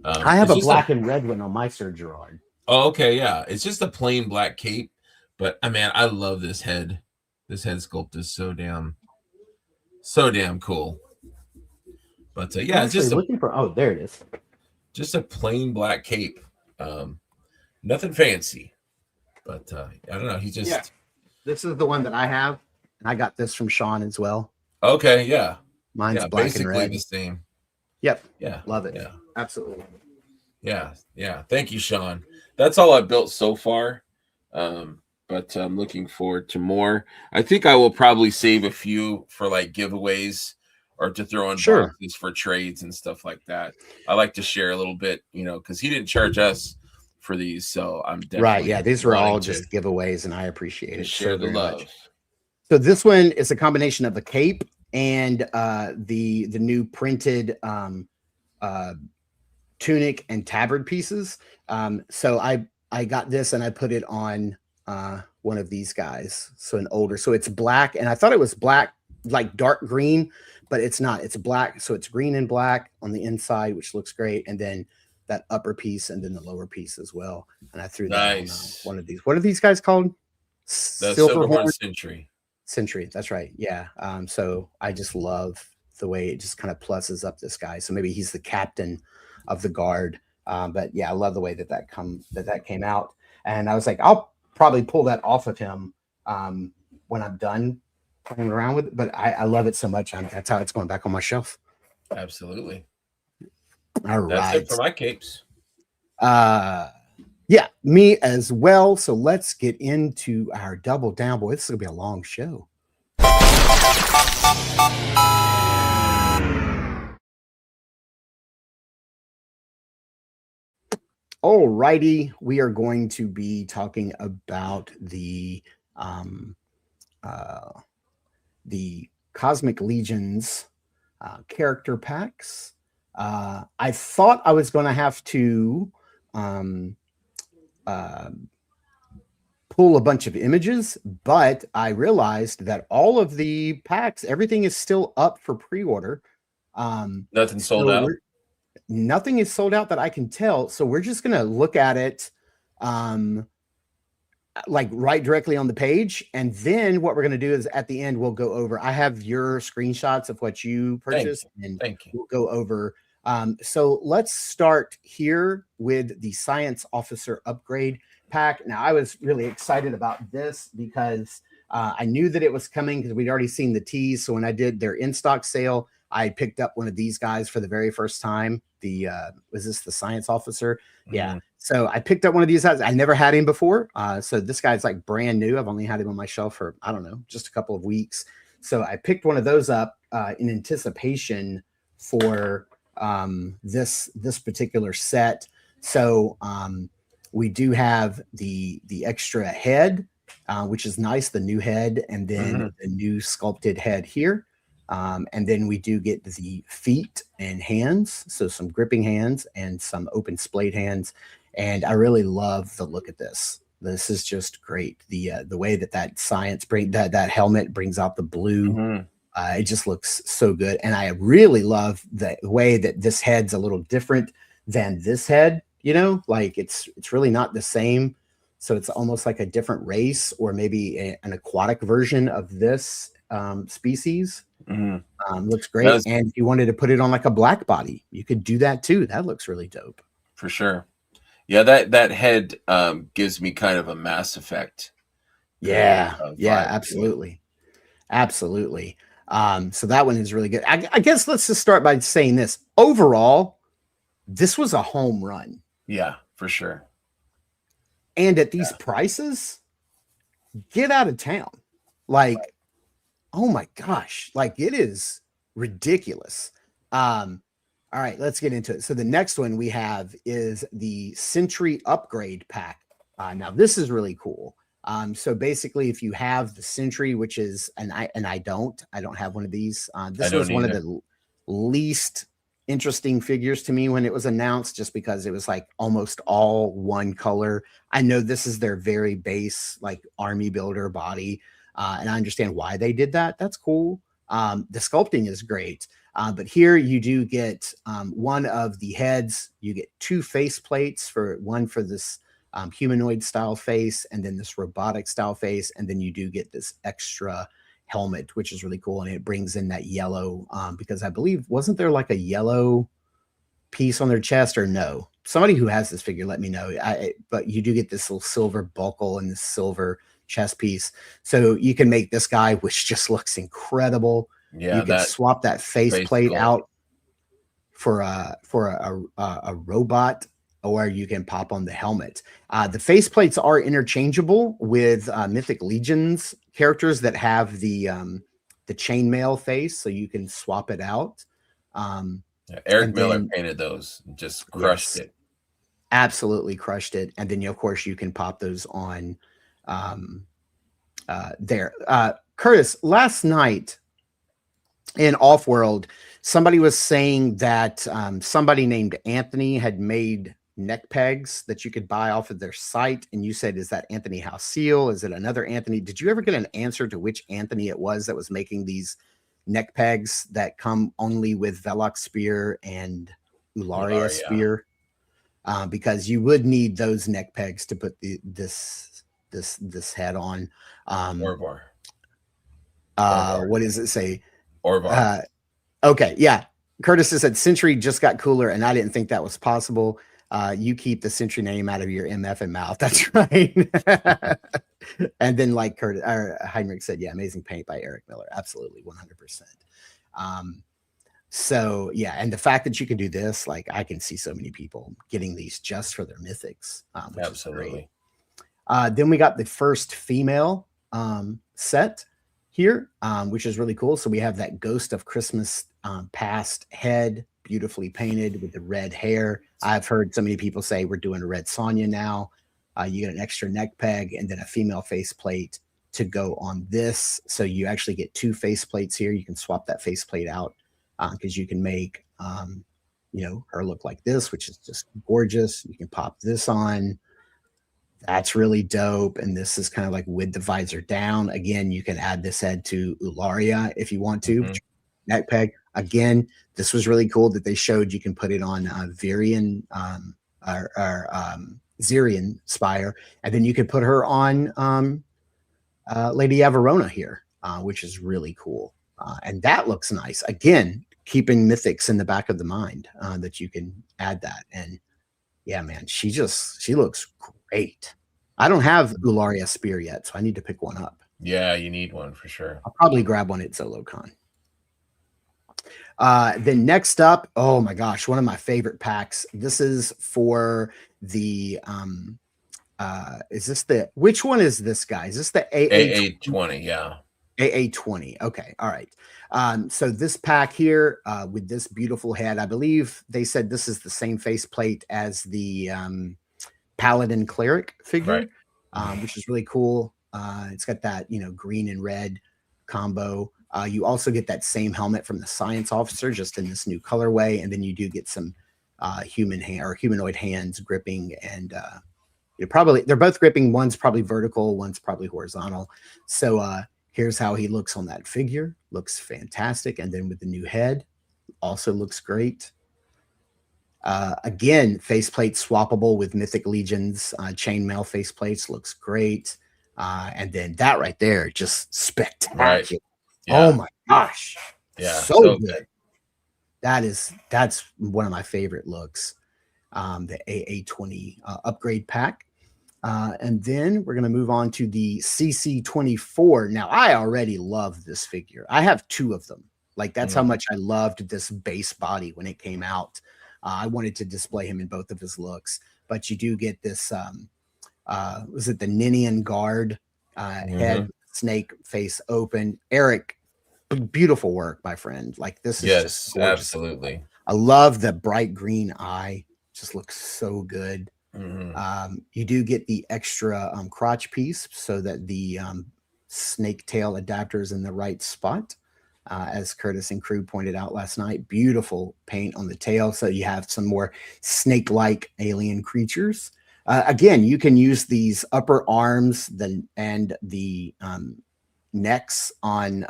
I have a black and red one on my Sir Gerard. Oh, okay, yeah. It's just a plain black cape, but man, I love this head. This head sculpt is so damn cool. But yeah, it's just looking for. Oh, there it is. Just a plain black cape. Nothing fancy, but I don't know. He just. Yeah. This is the one that I have, and I got this from Sean as well. Okay, yeah. Mine's black basically and red. The same. Yep. Yeah. Love it. Yeah. Absolutely. Yeah. Thank you, Sean. That's all I built so far. But I'm looking forward to more. I think I will probably save a few for like giveaways or to throw in boxes for trades and stuff like that. I like to share a little bit, because he didn't charge us for these, so I'm definitely right. Yeah, these were all just giveaways, and I appreciate it. Share the love. Much. So this one is a combination of the cape and the new printed tunic and tabard pieces. So I got this and I put it on one of these guys. So an older. So it's black, and I thought it was black, like dark green, but it's not. It's black. So it's green and black on the inside, which looks great, and then that upper piece and then the lower piece as well. And I threw that on one of these. What are these guys called? The Silverhorn Sentry. That's right. Yeah. So I just love the way it just kind of pluses up this guy. So maybe he's the captain of the guard. But yeah, I love the way that came out. And I was like, I'll probably pull that off of him when I'm done playing around with it. But I love it so much. That's how it's going back on my shelf. Absolutely. All That's right. it for my capes. Yeah, me as well. So let's get into our double down, boy. This is gonna be a long show. All righty, we are going to be talking about the Cosmic Legions character packs. I thought I was going to have to pull a bunch of images, but I realized that all of the packs, everything is still up for pre-order. Nothing sold out. Nothing is sold out that I can tell. So we're just going to look at it like right directly on the page. And then what we're going to do is at the end, we'll go over. I have your screenshots of what you purchased. Thank you. We'll go over. So let's start here with the Science Officer Upgrade pack. Now, I was really excited about this because I knew that it was coming because we'd already seen the tease. So when I did their in-stock sale, I picked up one of these guys for the very first time. Was this the Science Officer? Yeah. So I picked up one of these guys. I never had him before. So this guy's like brand new. I've only had him on my shelf for, I don't know, just a couple of weeks. So I picked one of those up in anticipation for this particular set. So we do have the extra head, which is nice, the new head, and then the new sculpted head here. And then we do get the feet and hands, so some gripping hands and some open splayed hands. And I really love the look at this. This is just great. The way that science that helmet brings out the blue. It just looks so good. And I really love the way that this head's a little different than this head. You know, like it's really not the same. So it's almost like a different race or maybe an aquatic version of this species. Looks great. And if you wanted to put it on like a black body, you could do that too. That looks really dope. For sure. Yeah, that head gives me kind of a Mass Effect. Yeah, absolutely. Absolutely. So that one is really good. I guess let's just start by saying this. Overall, this was a home run. Yeah, for sure. And at these prices, get out of town. Like, oh my gosh, like it is ridiculous. All right, let's get into it. So the next one we have is the Sentry Upgrade Pack. Now this is really cool. So basically, if you have the Sentry, which is I don't have one of these. This was one of the least interesting figures to me when it was announced, just because it was like almost all one color. I know this is their very base like army builder body. And I understand why they did that. That's cool. The sculpting is great. But here you do get one of the heads. You get two face plates, one for this humanoid style face and then this robotic style face. And then you do get this extra helmet, which is really cool. And it brings in that yellow because I believe, wasn't there like a yellow piece on their chest or no? Somebody who has this figure, let me know. But you do get this little silver buckle and this silver chest piece. So you can make this guy, which just looks incredible. Yeah, you can swap that face plate out for a robot, or you can pop on the helmet. The face plates are interchangeable with Mythic Legions characters that have the chainmail face, so you can swap it out. Eric Miller painted those, just crushed it. Absolutely crushed it. And then of course you can pop those on there. Curtis, last night in Offworld, somebody was saying that somebody named Anthony had made neck pegs that you could buy off of their site. And you said, is that Anthony House Seal? Is it another Anthony? Did you ever get an answer to which Anthony it was that was making these neck pegs that come only with Velox Spear and Ularia Spear? Because you would need those neck pegs to put this head on. Orvar. What does it say? Orvar. Okay, yeah. Curtis said Sentry just got cooler, and I didn't think that was possible. You keep the Sentry name out of your MF and mouth. That's right. And then like Kurt or Heinrich said, yeah, amazing paint by Eric Miller. Absolutely, 100%. So yeah, and the fact that you can do this, like I can see so many people getting these just for their mythics, which is great. Then we got the first female set here, which is really cool. So we have that Ghost of Christmas Past head, beautifully painted with the red hair. I've heard so many people say we're doing a red Sonya now. You get an extra neck peg and then a female faceplate to go on this. So you actually get two faceplates here. You can swap that faceplate out because you can make, her look like this, which is just gorgeous. You can pop this on. That's really dope. And this is kind of like with the visor down. Again, you can add this head to Ularia if you want to. Neck peg. Again, this was really cool that they showed you can put it on Virian Zirian Spire, and then you could put her on Lady Averona here, which is really cool. And that looks nice. Again, keeping mythics in the back of the mind that you can add that. And yeah, man, she looks great. I don't have Ularia Spear yet, so I need to pick one up. Yeah, you need one for sure. I'll probably grab one at ZoloCon. Then next up, oh my gosh, one of my favorite packs. This is for the which one is this guy? Is this the AA20? Yeah. AA20. Okay. All right. So this pack here with this beautiful head, I believe they said this is the same faceplate as the Paladin Cleric figure, which is really cool. It's got that, green and red combo. You also get that same helmet from the Science Officer, just in this new colorway, and then you do get some humanoid hands gripping, and they're both gripping. One's probably vertical, one's probably horizontal. So here's how he looks on that figure. Looks fantastic, and then with the new head, also looks great. Again, faceplate swappable with Mythic Legions chainmail faceplates. Looks great, and then that right there, just spectacular. Right. Yeah. Oh my gosh. Yeah. So good. That's one of my favorite looks. The AA20 upgrade pack. And then we're going to move on to the CC24. Now, I already love this figure. I have two of them. Like, that's how much I loved this base body when it came out. I wanted to display him in both of his looks, but you do get this, was it the Ninian Guard head, snake face open? Eric, beautiful work, my friend. Like, this is just gorgeous. Absolutely. I love the bright green eye. Just looks so good. You do get the extra crotch piece so that the snake tail adapter is in the right spot. As Curtis and crew pointed out last night, beautiful paint on the tail. So you have some more snake-like alien creatures. Again, you can use these upper arms and the necks on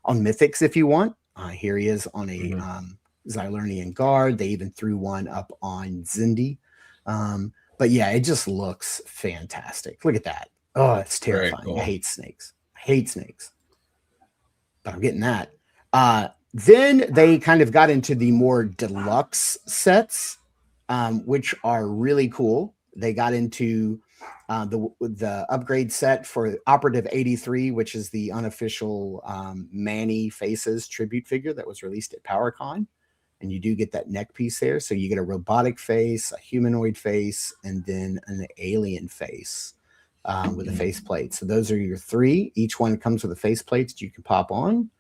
mythics if you want. Here he is on a Xylernian Guard. They even threw one up on Zindi. But yeah, it just looks fantastic. Look at that. Oh, it's terrifying. Cool. I hate snakes. But I'm getting that. Then they kind of got into the more deluxe sets, which are really cool. They got into the upgrade set for Operative 83, which is the unofficial Manny Faces tribute figure that was released at PowerCon. And you do get that neck piece there. So you get a robotic face, a humanoid face, and then an alien face with a faceplate. So those are your three. Each one comes with a faceplate that you can pop on.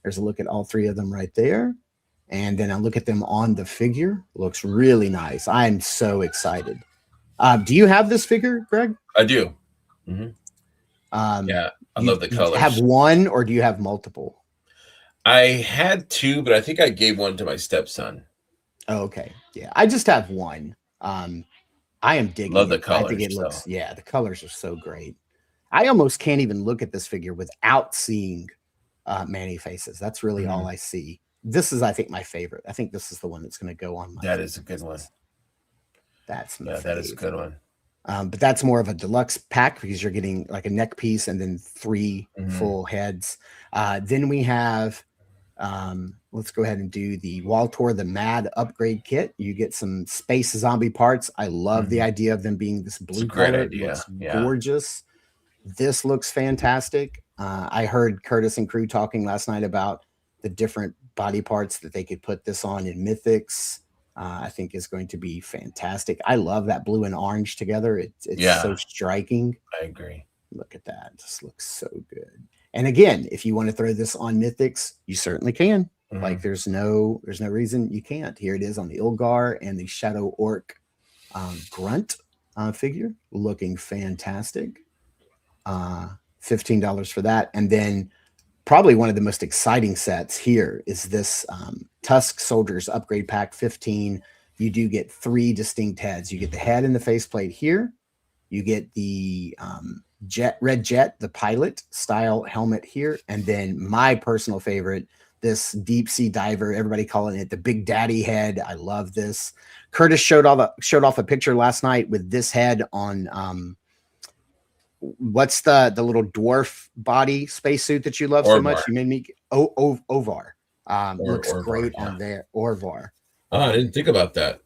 There's a look at all three of them right there. And then I look at them on the figure. Looks really nice. I'm so excited. Do you have this figure, Greg? I do. Yeah, I love the colors. Have one, or do you have multiple? I had two, but I think I gave one to my stepson. Oh, okay. Yeah, I just have one. I am digging Love the it. colors. I think it looks, the colors are so great. I almost can't even look at this figure without seeing Manny Faces. That's really all I see. This is, I think, my favorite. I think this is the one that's going to go on my That is a good one. That's my that is a good one. But that's more of a deluxe pack because you're getting like a neck piece and then three full heads. Then we have, let's go ahead and do the Waltor, the Mad upgrade kit. You get some space zombie parts. I love the idea of them being this blue color. It looks gorgeous. This looks fantastic. I heard Curtis and crew talking last night about the different body parts that they could put this on in Mythics. I think is going to be fantastic. I love that blue and orange together. It's so striking. I agree. Look at that. This looks so good. And again, if you want to throw this on Mythics, you certainly can. Like there's no reason you can't. Here it is on the Ilgar and the Shadow Orc Grunt figure, looking fantastic. $15 for that. And then probably one of the most exciting sets here is this Tusk Soldiers Upgrade Pack 15. You do get 3 distinct heads. You get the head and the faceplate here. You get the Red Jet, the pilot style helmet here. And then my personal favorite, this deep sea diver, everybody calling it the Big Daddy head. I love this. Curtis showed off a picture last night with this head on what's the little dwarf body spacesuit that you love so much? You made me Ovar. Looks great on there. Orvar. Oh, I didn't think about that.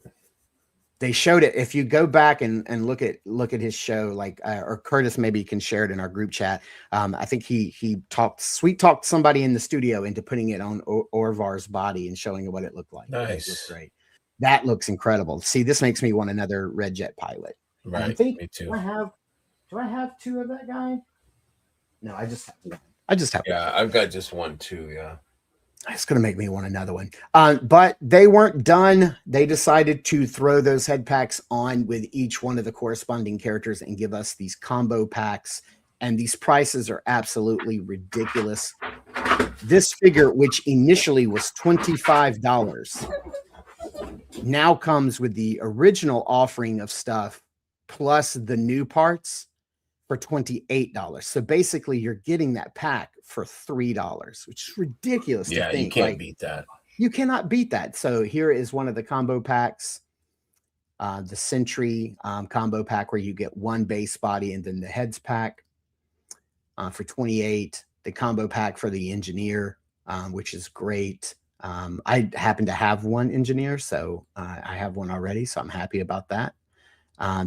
They showed it. If you go back and look at his show, like or Curtis maybe can share it in our group chat. I think he sweet talked somebody in the studio into putting it on Orvar's body and showing what it looked like. Nice. It looks great. That looks incredible. See, this makes me want another Red Jet pilot. Right. I think, me too. do I have 2 of that guy? No, I just have 1. I just have one. I've got just 1 too. Yeah. It's going to make me want another one. But they weren't done. They decided to throw those head packs on with each one of the corresponding characters and give us these combo packs. And these prices are absolutely ridiculous. This figure, which initially was $25, now comes with the original offering of stuff plus the new parts for $28. So basically you're getting that pack for $3, which is ridiculous to think. You can't beat that. You cannot beat that. So here is one of the combo packs, the Sentry combo pack, where you get 1 base body and then the heads pack for $28. The combo pack for the Engineer, which is great. I happen to have 1 Engineer, so I have 1 already, so I'm happy about that.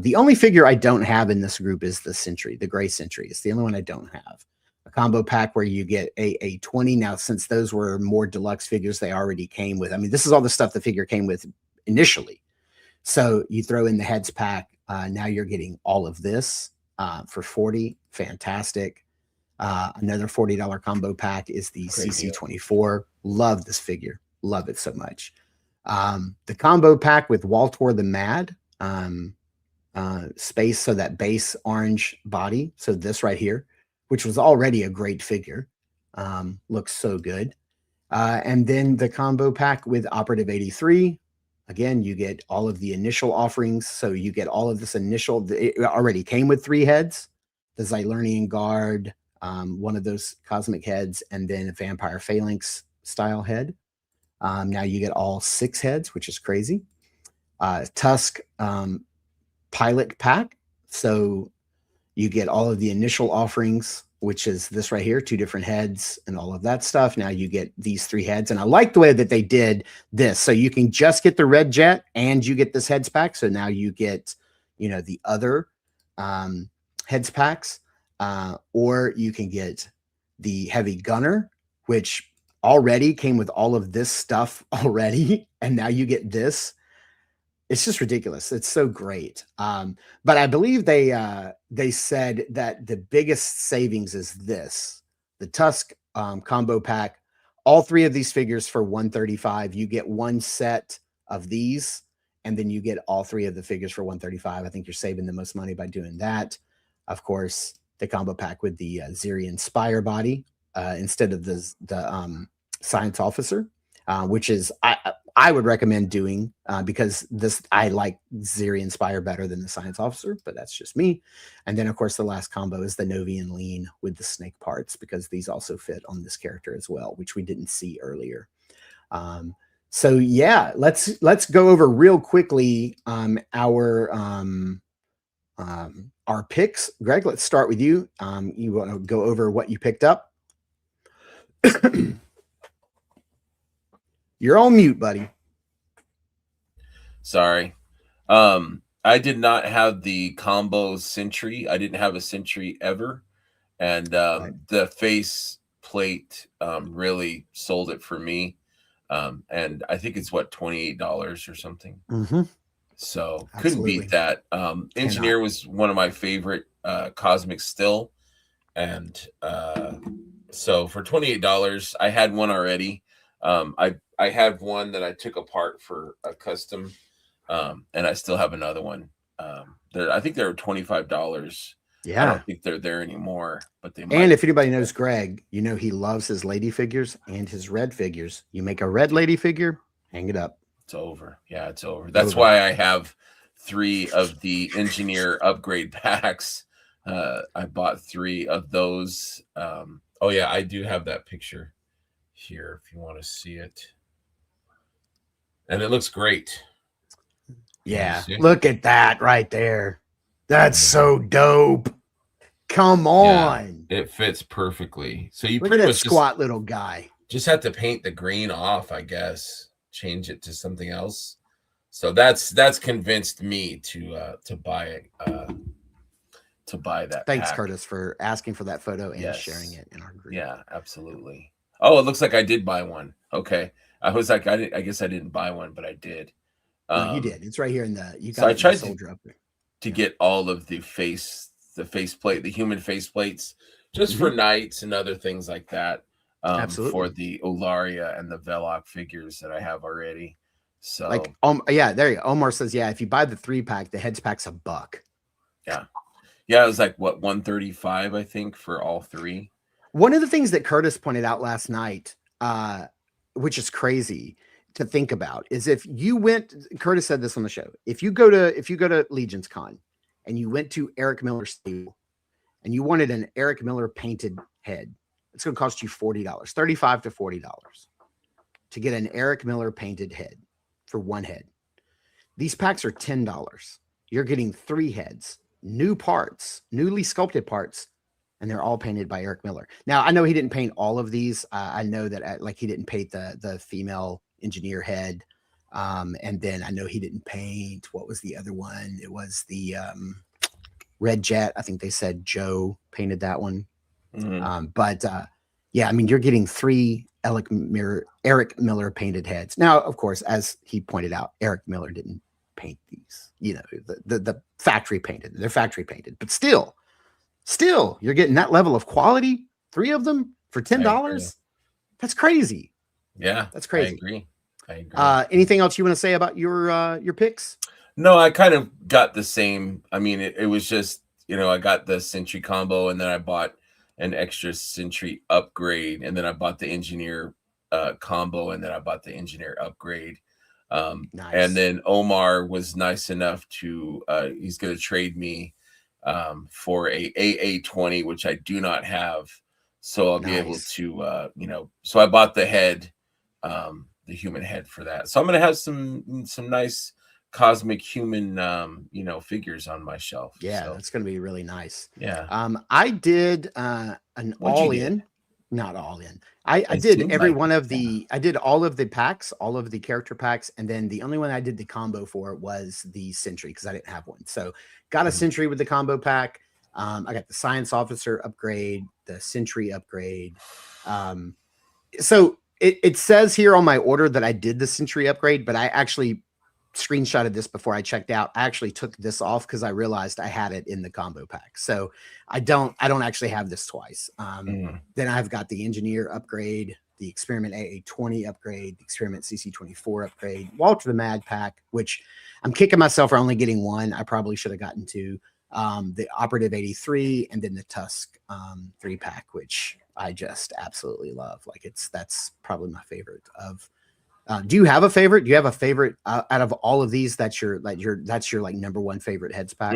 The only figure I don't have in this group is the Sentry, the Gray Sentry. It's the only one I don't have. A combo pack where you get a 20. Now, since those were more deluxe figures, they already came with. I mean, this is all the stuff the figure came with initially. So you throw in the heads pack. Now you're getting all of this for $40. Fantastic. Another $40 combo pack is the CC24. Love this figure. Love it so much. The combo pack with Waltor the Mad. Space, so that base orange body, so this right here, which was already a great figure, looks so good. And then the combo pack with Operative 83, again, you get all of the initial offerings, so you get all of this initial, it already came with 3 heads, the Xylernian Guard, one of those cosmic heads, and then a Vampire Phalanx style head. Now you get all 6 heads, which is crazy. Tusk pilot pack, so you get all of the initial offerings, which is this right here, 2 different heads and all of that stuff. Now you get these 3 heads, and I like the way that they did this, so you can just get the Red Jet and you get this heads pack. So now you get, you know, the other heads packs, or you can get the Heavy Gunner, which already came with all of this stuff already, and now you get this. It's just ridiculous. It's so great. But I believe they said that the biggest savings is this, the Tusk combo pack. All 3 of these figures for $135. You get 1 set of these, and then you get all 3 of the figures for $135. I think you're saving the most money by doing that. Of course, the combo pack with the Zirian Spire body instead of the Science Officer, which is I would recommend doing because I like Zirian Spire better than the Science Officer, but that's just me. And then, of course, the last combo is the Novian Lean with the snake parts, because these also fit on this character as well, which we didn't see earlier. So yeah, let's go over real quickly our picks. Greg, let's start with you. You want to go over what you picked up? You're on mute, buddy. Sorry. I did not have the combo Sentry. I didn't have a Sentry ever. and the face plate really sold it for me. And I think it's what, $28 or something. Mm-hmm. So couldn't Absolutely. beat that. Engineer was one of my favorite cosmic still, and so for $28, I had one already. I had one that I took apart for a custom, and I still have another one. I think they were $25. I Yeah. don't think they're there anymore, but they might. And if anybody knows Greg, you know he loves his lady figures and his red figures. You make a red lady figure, hang it up. It's over. Yeah, it's over. That's why I have 3 of the engineer upgrade packs. I bought 3 of those. Oh yeah, I do have that picture here if you want to see it. And it looks great. Yeah, look at that right there. That's so dope. Come on. Yeah, it fits perfectly. So you Look pretty at that much squat little guy. Just have to paint the green off, I guess. Change it to something else. So that's convinced me to buy it. To buy that. Thanks, pack. Curtis, for asking for that photo and sharing it in our group. Yeah, absolutely. Oh, it looks like I did buy one. Okay, I was like, I guess I didn't buy one, but I did. No, you did. It's right here in the. You got so I tried soldier up there to get all of the face plate, the human face plates, just for knights and other things like that. Absolutely. For the Olaria and the Velok figures that I have already. So like, yeah, there you go. Omar says, yeah, if you buy the 3-pack, the heads pack's $1. Yeah. Yeah, it was like what, $135, I think, for all 3. One of the things that Curtis pointed out last night, which is crazy to think about, is if you went, Curtis said this on the show, if you go to Legion's Con and you went to Eric Miller's stable and you wanted an Eric Miller painted head, it's going to cost you $40, $35 to $40 to get an Eric Miller painted head for one head. These packs are $10. You're getting 3 heads, new parts, newly sculpted parts, and they're all painted by Eric Miller. Now, I know he didn't paint all of these. I know that like he didn't paint the female engineer head. And then I know he didn't paint, what was the other one? It was the Red Jet. I think they said Joe painted that one. But yeah, I mean, you're getting 3 Eric Miller painted heads. Now, of course, as he pointed out, Eric Miller didn't paint these, you know, the factory painted, they're factory painted, but still you're getting that level of quality, 3 of them for $10. That's crazy. Yeah, that's crazy. I agree. Anything else you want to say about your picks? No, I kind of got the same. I mean, it was just, you know, I got the Sentry combo, and then I bought an extra Sentry upgrade, and then I bought the engineer combo, and then I bought the engineer upgrade. Nice. And then Omar was nice enough to he's going to trade me for a AA20, which I do not have, so I'll be able to you know, so I bought the head, the human head for that. So I'm going to have some nice cosmic human you know, figures on my shelf. Yeah, so that's going to be really nice. Yeah. I did an all-in. Not all in. I did every one of the, I did all of the packs, all of the character packs. And then the only one I did the combo for was the Sentry, because I didn't have one. So got a Sentry with the combo pack. I got the Science Officer upgrade, the Sentry upgrade. So it says here on my order that I did the Sentry upgrade, but I actually screenshotted this before I checked out. I actually took this off because I realized I had it in the combo pack. So I don't actually have this twice. Then I've got the engineer upgrade, the experiment AA20 upgrade, the experiment CC24 upgrade, Walter the Mad pack, which I'm kicking myself for only getting 1. I probably should have gotten 2. The operative 83, and then the Tusk 3-pack, which I just absolutely love. Like that's probably my favorite of. Do you have a favorite? Do you have a favorite out of all of these? That's your like number 1 favorite heads pack.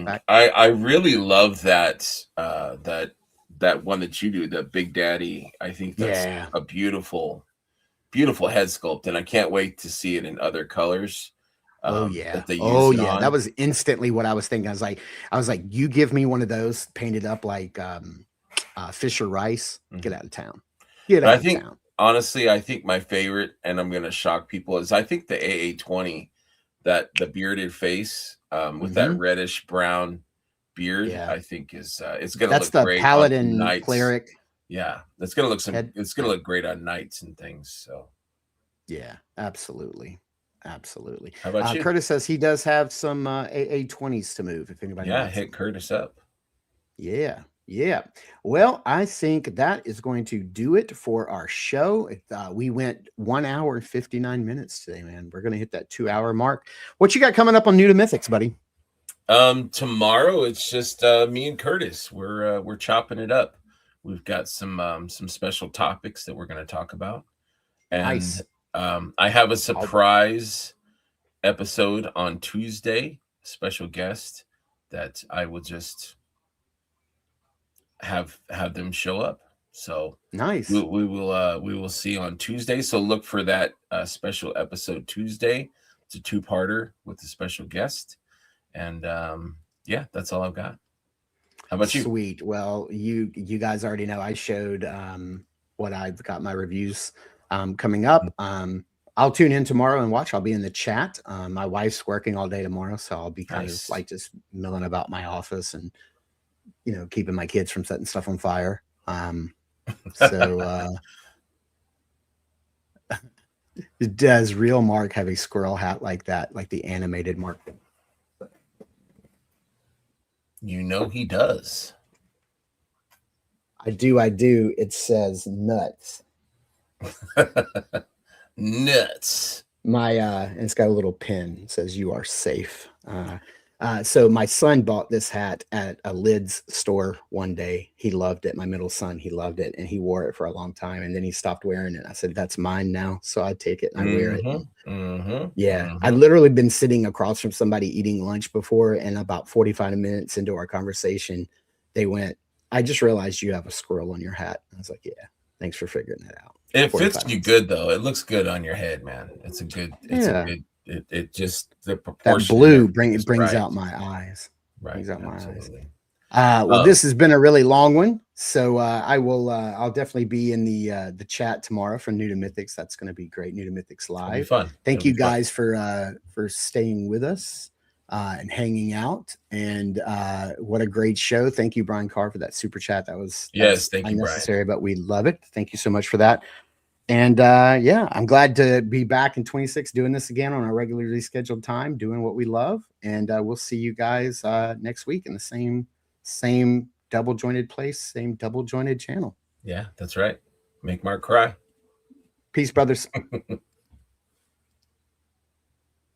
Pack? I really love that that one that you do, the Big Daddy. I think that's a beautiful head sculpt, and I can't wait to see it in other colors. That was instantly what I was thinking. I was like, you give me one of those painted up like Fisher Rice. Get out of town. Get out of town. Honestly, I think my favorite, and I'm going to shock people, is I think the AA20, that the bearded face with that reddish brown beard, Yeah. I think is it's gonna That's look the great on paladin nights. cleric. Yeah, that's gonna look Head- it's gonna look great on nights and things. So Yeah, absolutely. Absolutely. how about you? Curtis says he does have some AA20s to move if anybody Yeah, wants hit them. Curtis up. Yeah. Yeah. Well, I think that is going to do it for our show. We went 1 hour and 59 minutes today, man. We're going to hit that 2-hour mark. What you got coming up on New to Mythics, buddy? Tomorrow it's just me and Curtis. We're chopping it up. We've got some special topics that we're going to talk about. And Nice. I have a surprise episode on Tuesday, special guest that I will just have them show up. So nice. we will see on Tuesday. So look for that special episode Tuesday. It's a 2-parter with a special guest. And yeah, that's all I've got. How about you? Sweet. Well, you guys already know I showed what I've got my reviews coming up. I'll tune in tomorrow and watch. I'll be in the chat. My wife's working all day tomorrow, so I'll be kind of like just milling about my office and keeping my kids from setting stuff on fire. Does real Mark have a squirrel hat like that, like the animated Mark? You know he does. I do. It says nuts. Nuts. And it's got a little pin. It says you are safe. So my son bought this hat at a Lids store one day. He loved it. My middle son, he loved it, and he wore it for a long time. And then he stopped wearing it. I said, "That's mine now." So I take it and I wear it. Yeah, I'd literally been sitting across from somebody eating lunch before, and about 45 minutes into our conversation, they went, "I just realized you have a squirrel on your hat." I was like, "Yeah, thanks for figuring that out." It fits you good though. It looks good on your head, man. It's a good. It just the proportion. That blue brings out my eyes. Right. Brings out my absolutely. eyes. Well, this has been a really long one, so I'll definitely be in the chat tomorrow for New to Mythics. That's going to be great. New to Mythics Live. Fun. Thank you guys for staying with us and hanging out. And what a great show. Thank you, Brian Carr, for that super chat. That was thank you, unnecessary, Brian. But we love it. Thank you so much for that. And yeah, I'm glad to be back in 26 doing this again on our regularly scheduled time, doing what we love. And we'll see you guys next week in the same double jointed place, same double jointed channel. Yeah, that's right. Make Mark cry. Peace, brothers.